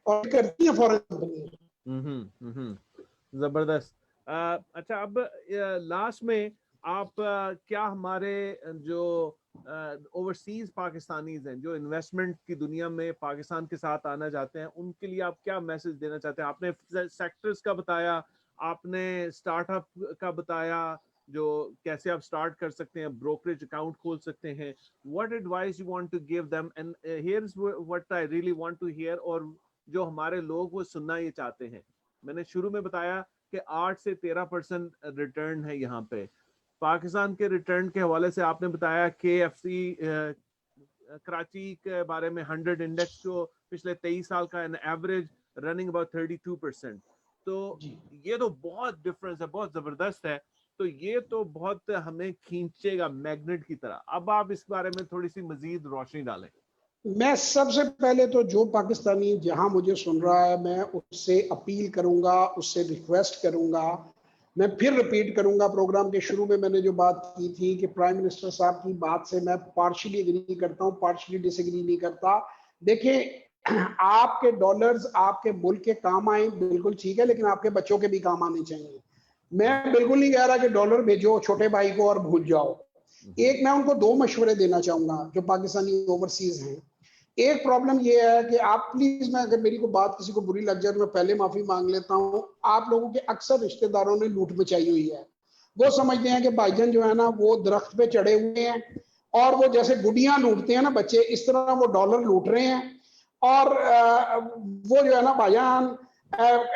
और करती है फॉरेन कंपनी। जबरदस्त। अच्छा अब लास्ट में आप क्या हमारे जो ओवरसीज पाकिस्तानीज हैं जो इन्वेस्टमेंट की दुनिया में पाकिस्तान के साथ आना चाहते हैं, उनके लिए आप क्या मैसेज देना चाहते हैं? आपने सेक्टर्स का बताया, आपने स्टार्टअप का बताया, जो कैसे आप स्टार्ट कर सकते हैं, ब्रोकरेज अकाउंट खोल सकते हैं। What advice you want to give them, and here is what I really want to hear, और जो हमारे लोग वो सुनना ये चाहते हैं। मैंने शुरू में बताया कि 8 से 13% रिटर्न है यहाँ पे। पाकिस्तान के रिटर्न के हवाले से आपने बताया KFC कराची के बारे में 100 इंडेक्स जो पिछले 23 साल का एन एवरेज रनिंग अबाउट 32%। तो ये तो बहुत डिफरेंस है, बहुत जबरदस्त है। तो ये तो बहुत हमें खींचेगा मैग्नेट की तरह। अब आप इस बारे में थोड़ी सी मजीद रोशनी डालें। मैं सबसे पहले तो जो पाकिस्तानी जहां मुझे सुन रहा है, मैं उससे अपील करूंगा, उससे रिक्वेस्ट करूंगा। मैं फिर रिपीट करूंगा, प्रोग्राम के शुरू में मैंने जो बात की थी कि प्राइम मिनिस्टर साहब की बात से मैं पार्शियली एग्री करता हूं, पार्शियली डिसएग्री नहीं करता। देखिए आपके डॉलर्स आपके मुल्क के काम आए, बिल्कुल ठीक है, लेकिन आपके बच्चों के भी काम आने चाहिए। मैं बिल्कुल नहीं कह रहा कि डॉलर भेजो छोटे भाई को और भूल जाओ। एक मैं उनको 2 मशवरे देना चाहूंगा जो पाकिस्तानी ओवरसीज हैं। एक प्रॉब्लम ये है कि आप प्लीज, मैं अगर मेरी को बात किसी को बुरी लग जाए तो मैं पहले माफी मांग लेता हूँ। आप लोगों के अक्सर रिश्तेदारों ने लूट मचाई हुई है। वो समझते हैं कि भाईजान जो है ना वो दरख्त पे चढ़े हुए हैं, और वो जैसे गुड़ियां लूटते हैं ना बच्चे, इस तरह वो डॉलर लूट रहे हैं। और वो जो है ना भाईजान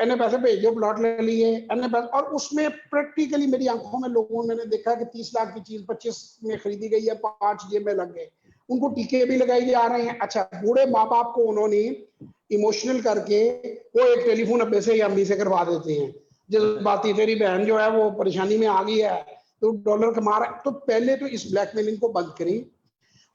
इन्हें पैसे भेज दो, प्लॉट ले लिए इन्हें पैसे, और उसमें प्रैक्टिकली मेरी आंखों में लोगों मैंने देखा कि 30 लाख की चीज 25 में खरीदी गई है, 5 जेब में लग गए, उनको टीके भी लगाए जा रहे हैं। अच्छा, बूढ़े माँ बाप को उन्होंने इमोशनल करके वो एक टेलीफोन अब्बे से या अम्मी से करवा देते हैं, जिस बात तेरी बहन जो है वो परेशानी में आ गई है तो डॉलर कमा रहा है। तो पहले तो इस ब्लैकमेलिंग को बंद करें,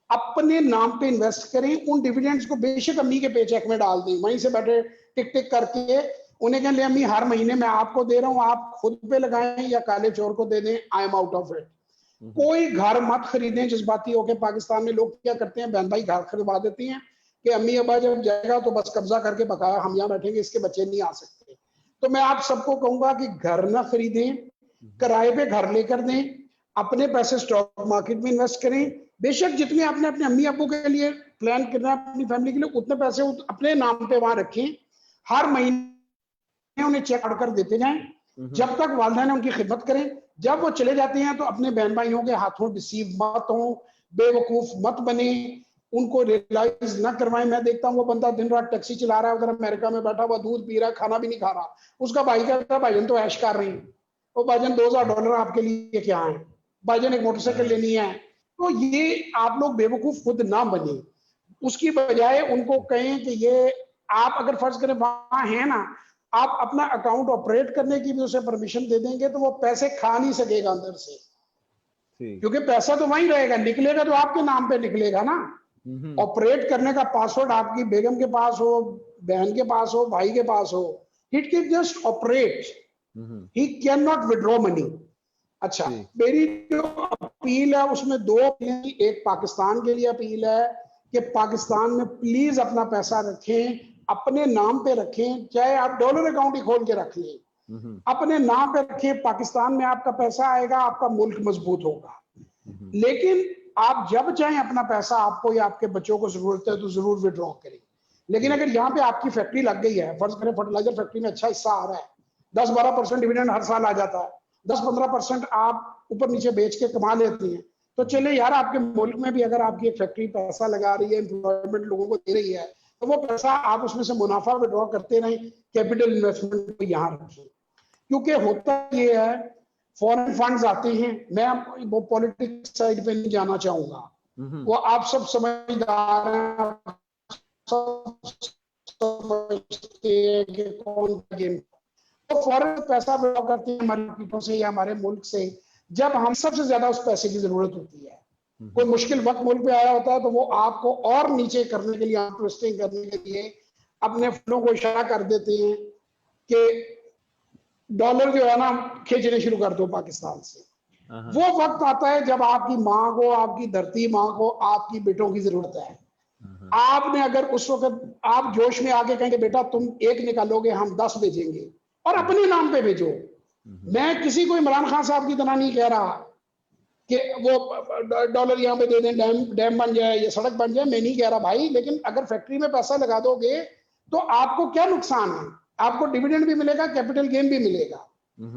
अपने नाम पे इन्वेस्ट करें। उन डिविडेंड्स को बेशक अम्मी के पेचेक में डाल दें, वहीं से बैठे टिक टिक करके उन्हें कहें ले अम्मी हर महीने मैं आपको दे रहा हूं, आप खुद पे लगाएं या काले चोर को दे दें, I am out of it. कोई घर मत खरीदें जज्बाती होकर। पाकिस्तान में लोग क्या करते हैं, बहन भाई घर खरीदवा देती हैं कि अम्मी अब्बा जब जाएगा तो बस कब्जा करके बकाया हम यहाँ बैठेंगे, इसके बच्चे नहीं आ सकते। तो मैं आप सबको कहूंगा कि घर ना खरीदें, किराए पे घर लेकर दें, अपने पैसे स्टॉक मार्केट में इन्वेस्ट करें। बेशक जितने आपने अपने अम्मी अब्बू के लिए प्लान करना है अपनी फैमिली के लिए, उतने पैसे अपने नाम पे वहां रखें। हर महीने उन्हें चेक कर देते जाएं, जब तक वालिदैन ने उनकी खिदमत करें। जब वो चले जाते हैं तो अपने बहन भाइयों के हाथों डिसीव मत हो, बेवकूफ मत बने, उनको रियलाइज न करवाएं। मैं देखता हूँ वो बंदा दिन रात टैक्सी चला रहा है, उधर अमेरिका में बैठा हुआ दूध पी रहा है, खाना भी नहीं खा रहा। उसका भाई कहता है भाईजान तो ऐश कर रहे हैं। वो भाईजान $2000 आपके लिए क्या है, भाईजान एक मोटरसाइकिल लेनी है। तो ये आप लोग बेवकूफ खुद ना बने, उसकी बजाय उनको कहें कि ये आप अगर फर्ज करें वहां है ना, आप अपना अकाउंट ऑपरेट करने की भी उसे परमिशन दे देंगे तो वो पैसे खा नहीं सकेगा अंदर से, क्योंकि पैसा तो वहीं रहेगा, निकलेगा तो आपके नाम पे निकलेगा ना। ऑपरेट करने का पासवर्ड आपकी बेगम के पास हो, बहन के पास हो, भाई के पास हो, it can just operate, he can not withdraw money. अच्छा, मेरी जो अपील है उसमें 2 अपील। एक पाकिस्तान के लिए अपील है कि पाकिस्तान में प्लीज अपना पैसा रखें, अपने नाम पे रखें, चाहे आप डॉलर अकाउंट ही खोल के रख लें, अपने नाम पे रखें। पाकिस्तान में आपका पैसा आएगा, आपका मुल्क मजबूत होगा। लेकिन आप जब चाहें अपना पैसा आपको या आपके बच्चों को जरूरत है तो जरूर विड्रॉ करें। लेकिन अगर यहाँ पे आपकी फैक्ट्री लग गई है, फर्ज करें फर्टिलाइजर फैक्ट्री में अच्छा हिस्सा आ रहा है, 10-12% डिविडेंड हर साल आ जाता है, 10-15% आप ऊपर नीचे बेच के कमा लेती हैं, तो चले यार आपके मुल्क में भी अगर आपकी एक फैक्ट्री पैसा लगा रही है, एम्प्लॉयमेंट लोगों को दे रही है, तो वो पैसा आप उसमें से मुनाफा विड्रॉ करते रहें, कैपिटल इन्वेस्टमेंट को यहाँ रखें। क्योंकि होता ये है फॉरेन फंड्स आते हैं, मैं वो पॉलिटिक्स साइड पे नहीं जाना चाहूंगा, वो आप सब समझदार हैं, सब समझते हैं कि कौन गेम, तो फौरन पैसा विड्रॉ करते हैं हमारे पीठों से या हमारे मुल्क से जब हम सबसे ज्यादा उस पैसे की जरूरत होती है। कोई मुश्किल वक्त मुल्क पे आया होता है तो वो आपको और नीचे करने के लिए, आप ट्विस्टिंग करने के लिए अपने फंडों को इशारा कर देते हैं कि डॉलर जो है ना खींचने शुरू कर दो पाकिस्तान से। वो वक्त आता है जब आपकी माँ को, आपकी धरती माँ को, आपकी बेटों की जरूरत है। आपने अगर उस वक्त आप जोश में आके कहेंगे बेटा तुम 1 निकालोगे हम 10 भेजेंगे, और अपने नाम पे भेजो। मैं किसी को इमरान खान साहब की तरह नहीं कह रहा कि वो डॉलर यहाँ पे दे दें, डैम बन जाए या सड़क बन जाए, मैं नहीं कह रहा भाई, लेकिन अगर फैक्ट्री में पैसा लगा दोगे तो आपको क्या नुकसान है? आपको डिविडेंड भी मिलेगा, कैपिटल गेन भी मिलेगा,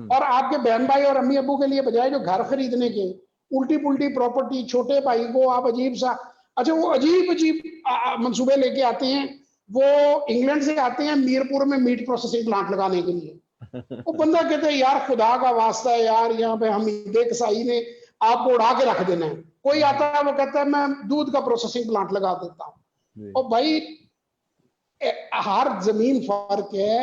और आपके बहन भाई और अम्मी अब्बू के लिए बजाय जो घर खरीदने के उल्टी पुल्टी प्रॉपर्टी, छोटे भाई को आप अजीब सा, अच्छा वो अजीब अजीब मंसूबे लेके आते हैं। वो इंग्लैंड से आते हैं मीरपुर में मीट प्रोसेसिंग प्लांट लगाने के लिए। वो बंदा कहते हैं यार खुदा का वास्ता है यार, यहाँ पे हम कसाई ने आपको उड़ा के रख देना है। कोई आता है वो कहता है मैं दूध का प्रोसेसिंग प्लांट लगा देता हूँ। और भाई हर जमीन फर्क है,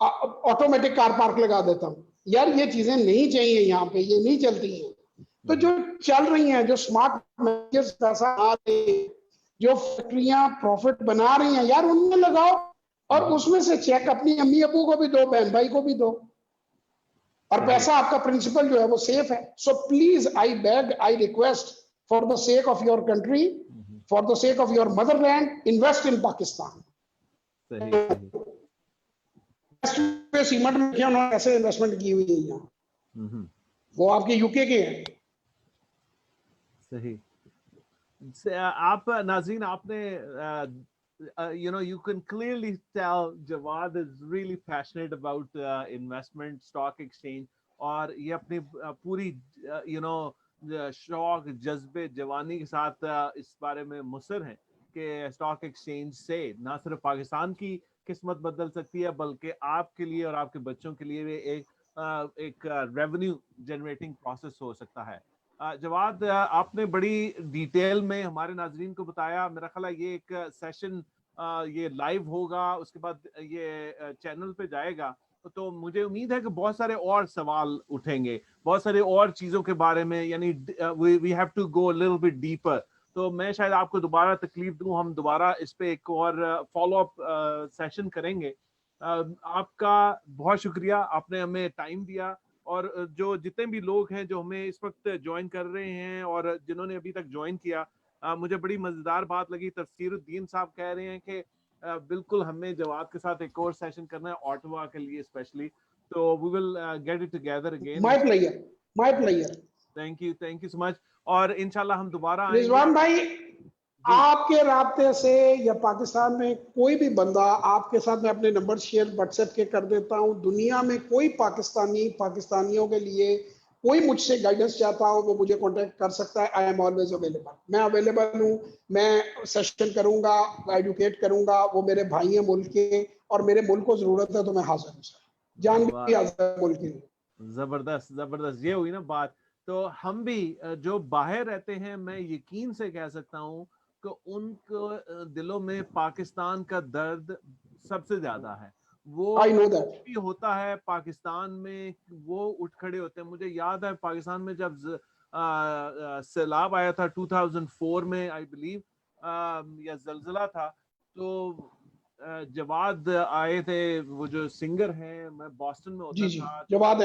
ऑटोमेटिक कार पार्क लगा देता हूँ। यार ये चीजें नहीं चाहिए, यहाँ पे ये नहीं चलती हैं। तो जो चल रही हैं, जो स्मार्ट मैनेजर्स पैसा आ रहे हैं, जो फैक्ट्रियां प्रॉफिट बना रही हैं, यार उनमें लगाओ, और उसमें से चेक अपनी अम्मी अबू को भी दो, बहन भाई को भी दो, और पैसा आपका प्रिंसिपल जो है वो सेफ है। So please I beg, I request, for the sake of your country, for the sake of your Motherland, invest in Pakistan. Cement में क्या उन्होंने ऐसे इन्वेस्टमेंट की हुई है यहाँ, वो आपके यूके के हैं। सही। आप नाज़रीन, आपने you can clearly tell Jawad is really passionate about investment, stock exchange, और ये अपनी पूरी शौक, जज्बे, जवानी के साथ इस बारे में मुसर हैं कि स्टॉक एक्सचेंज से ना सिर्फ पाकिस्तान की किस्मत बदल सकती है, बल्कि आपके लिए और आपके बच्चों के लिए भी एक रेवेन्यू जनरेटिंग प्रोसेस हो सकता है। जवाद, आपने बड़ी डिटेल में हमारे नाजरीन को बताया। मेरा ख्याल है ये एक सेशन ये लाइव होगा, उसके बाद ये चैनल पे जाएगा, तो मुझे उम्मीद है कि बहुत सारे और सवाल उठेंगे, बहुत सारे और चीज़ों के बारे में, यानी we have to go little bit deeper. तो मैं शायद आपको दोबारा तकलीफ दूं, हम दोबारा इस पे एक और फॉलो अप सेशन करेंगे। आपका बहुत शुक्रिया, आपने हमें टाइम दिया, और जो जितने भी लोग हैं जो हमें इस वक्त ज्वाइन कर रहे हैं और जिन्होंने अभी तक ज्वाइन किया, मुझे बड़ी मजेदार बात लगी। तफसीरुद्दीन साहब कह रहे हैं कि बिल्कुल हमें जवाद के साथ एक और सेशन करना है ऑटवा के लिए स्पेशली, तो we will get it together again. My player. Thank you so much, और इंशाल्लाह हम दोबारा आएंगे। रिजवान भाई, आपके राब्ते से या पाकिस्तान में कोई भी बंदा, आपके साथ मैं अपने नंबर शेयर व्हाट्सएप के कर देता हूं। दुनिया में कोई पाकिस्तानियों के लिए कोई मुझसे गाइडेंस चाहता हो वो मुझे कांटेक्ट कर सकता है। आई एम ऑलवेज अवेलेबल, मैं अवेलेबल हूँ। मैं सेशन करूंगा, एजुकेट करूंगा, वो मेरे भाई हैं मुल्क के, और मेरे मुल्क को जरूरत है तो मैं हाजिर हूँ सर, जान भी हाजिर है मुल्क के लिए। जबरदस्त, ये हुई ना बात। तो हम भी जो बाहर रहते हैं, मैं यकीन से कह सकता हूँ कि उनको दिलों में पाकिस्तान का दर्द सबसे ज्यादा है। वो भी होता है पाकिस्तान में, वो उठ खड़े होते हैं। मुझे याद है पाकिस्तान में जब सैलाब आया था 2004 में, आई बिलीव, या जलजिला था, तो जवाद आए थे, वो जो सिंगर हैं, मैं बॉस्टन में होता था, जवाद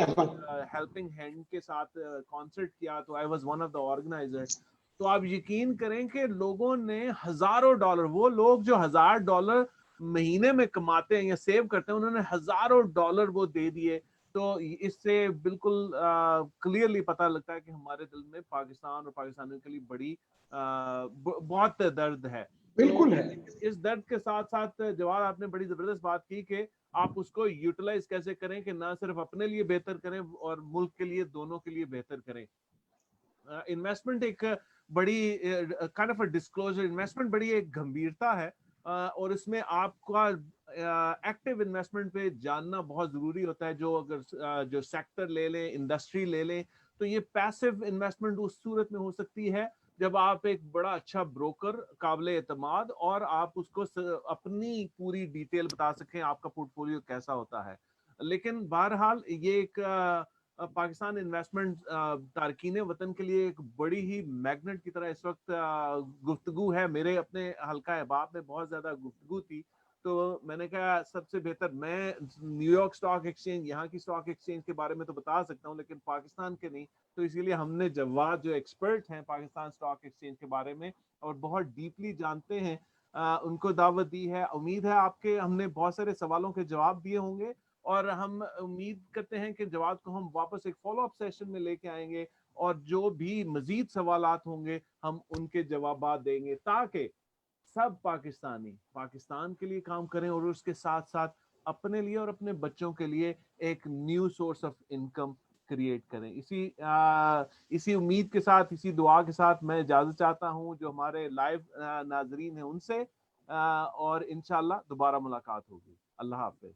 हेल्पिंग हैंड के साथ कॉन्सर्ट किया, तो I was one of the organisers. तो आप यकीन करें कि लोगों ने हजारों डॉलर, वो लोग जो $1000 महीने में कमाते हैं या सेव करते हैं, उन्होंने हजारों डॉलर वो दे दिए। तो इससे बिल्कुल क्लियरली पता लगता है कि हमारे दिल में पाकिस्तान और पाकिस्तानियों के लिए बड़ी बहुत दर्द है। बिल्कुल है। इस दर्द के साथ साथ जवाब, आपने बड़ी जबरदस्त बात की कि आप उसको यूटिलाइज कैसे करें कि ना सिर्फ अपने लिए बेहतर करें और मुल्क के लिए, दोनों के लिए बेहतर करें। इन्वेस्टमेंट एक बड़ी kind of a disclosure, investment बड़ी एक गंभीरता है, और इसमें आपका एक्टिव इन्वेस्टमेंट पे जानना बहुत जरूरी होता है। जो अगर जो सेक्टर ले लें, इंडस्ट्री ले लें, तो ये पैसिव इन्वेस्टमेंट उस सूरत में हो सकती है जब आप एक बड़ा अच्छा ब्रोकर, काबिल एतमाद, और आप उसको अपनी पूरी डिटेल बता सकें आपका पोर्टफोलियो कैसा होता है। लेकिन बहरहाल ये एक पाकिस्तान इन्वेस्टमेंट तारकीन वतन के लिए एक बड़ी ही मैग्नेट की तरह इस वक्त गुफ्तगू है। मेरे अपने हल्का अहबाब में बहुत ज्यादा गुफ्तगू थी, तो मैंने कहा सबसे बेहतर, मैं न्यूयॉर्क स्टॉक एक्सचेंज, यहाँ की स्टॉक एक्सचेंज के बारे में तो बता सकता हूँ लेकिन पाकिस्तान के नहीं, तो इसीलिए हमने जवाद जो एक्सपर्ट हैं पाकिस्तान स्टॉक एक्सचेंज के बारे में और बहुत डीपली जानते हैं, उनको दावत दी है। उम्मीद है आपके हमने बहुत सारे सवालों के जवाब दिए होंगे, और हम उम्मीद करते हैं कि जवाब को हम वापस एक फॉलो अप सेशन में लेके आएंगे, और जो भी मजीद सवालात होंगे हम उनके जवाब देंगे, ताकि सब पाकिस्तानी पाकिस्तान के लिए काम करें और उसके साथ साथ अपने लिए और अपने बच्चों के लिए एक new source of income create करें। इसी उम्मीद के साथ, इसी दुआ के साथ मैं इजाजत चाहता हूं जो हमारे लाइव नाजरीन हैं उनसे, और इंशाल्लाह दोबारा मुलाकात होगी। अल्लाह हाफिज।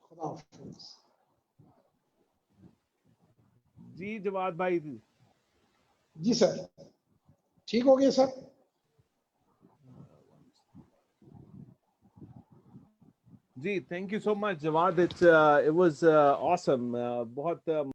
खुदा हाफिज। जी जवाद भाई। जी सर, ठीक हो गए सर। जी thank you so much Jawad, it was awesome. बहुत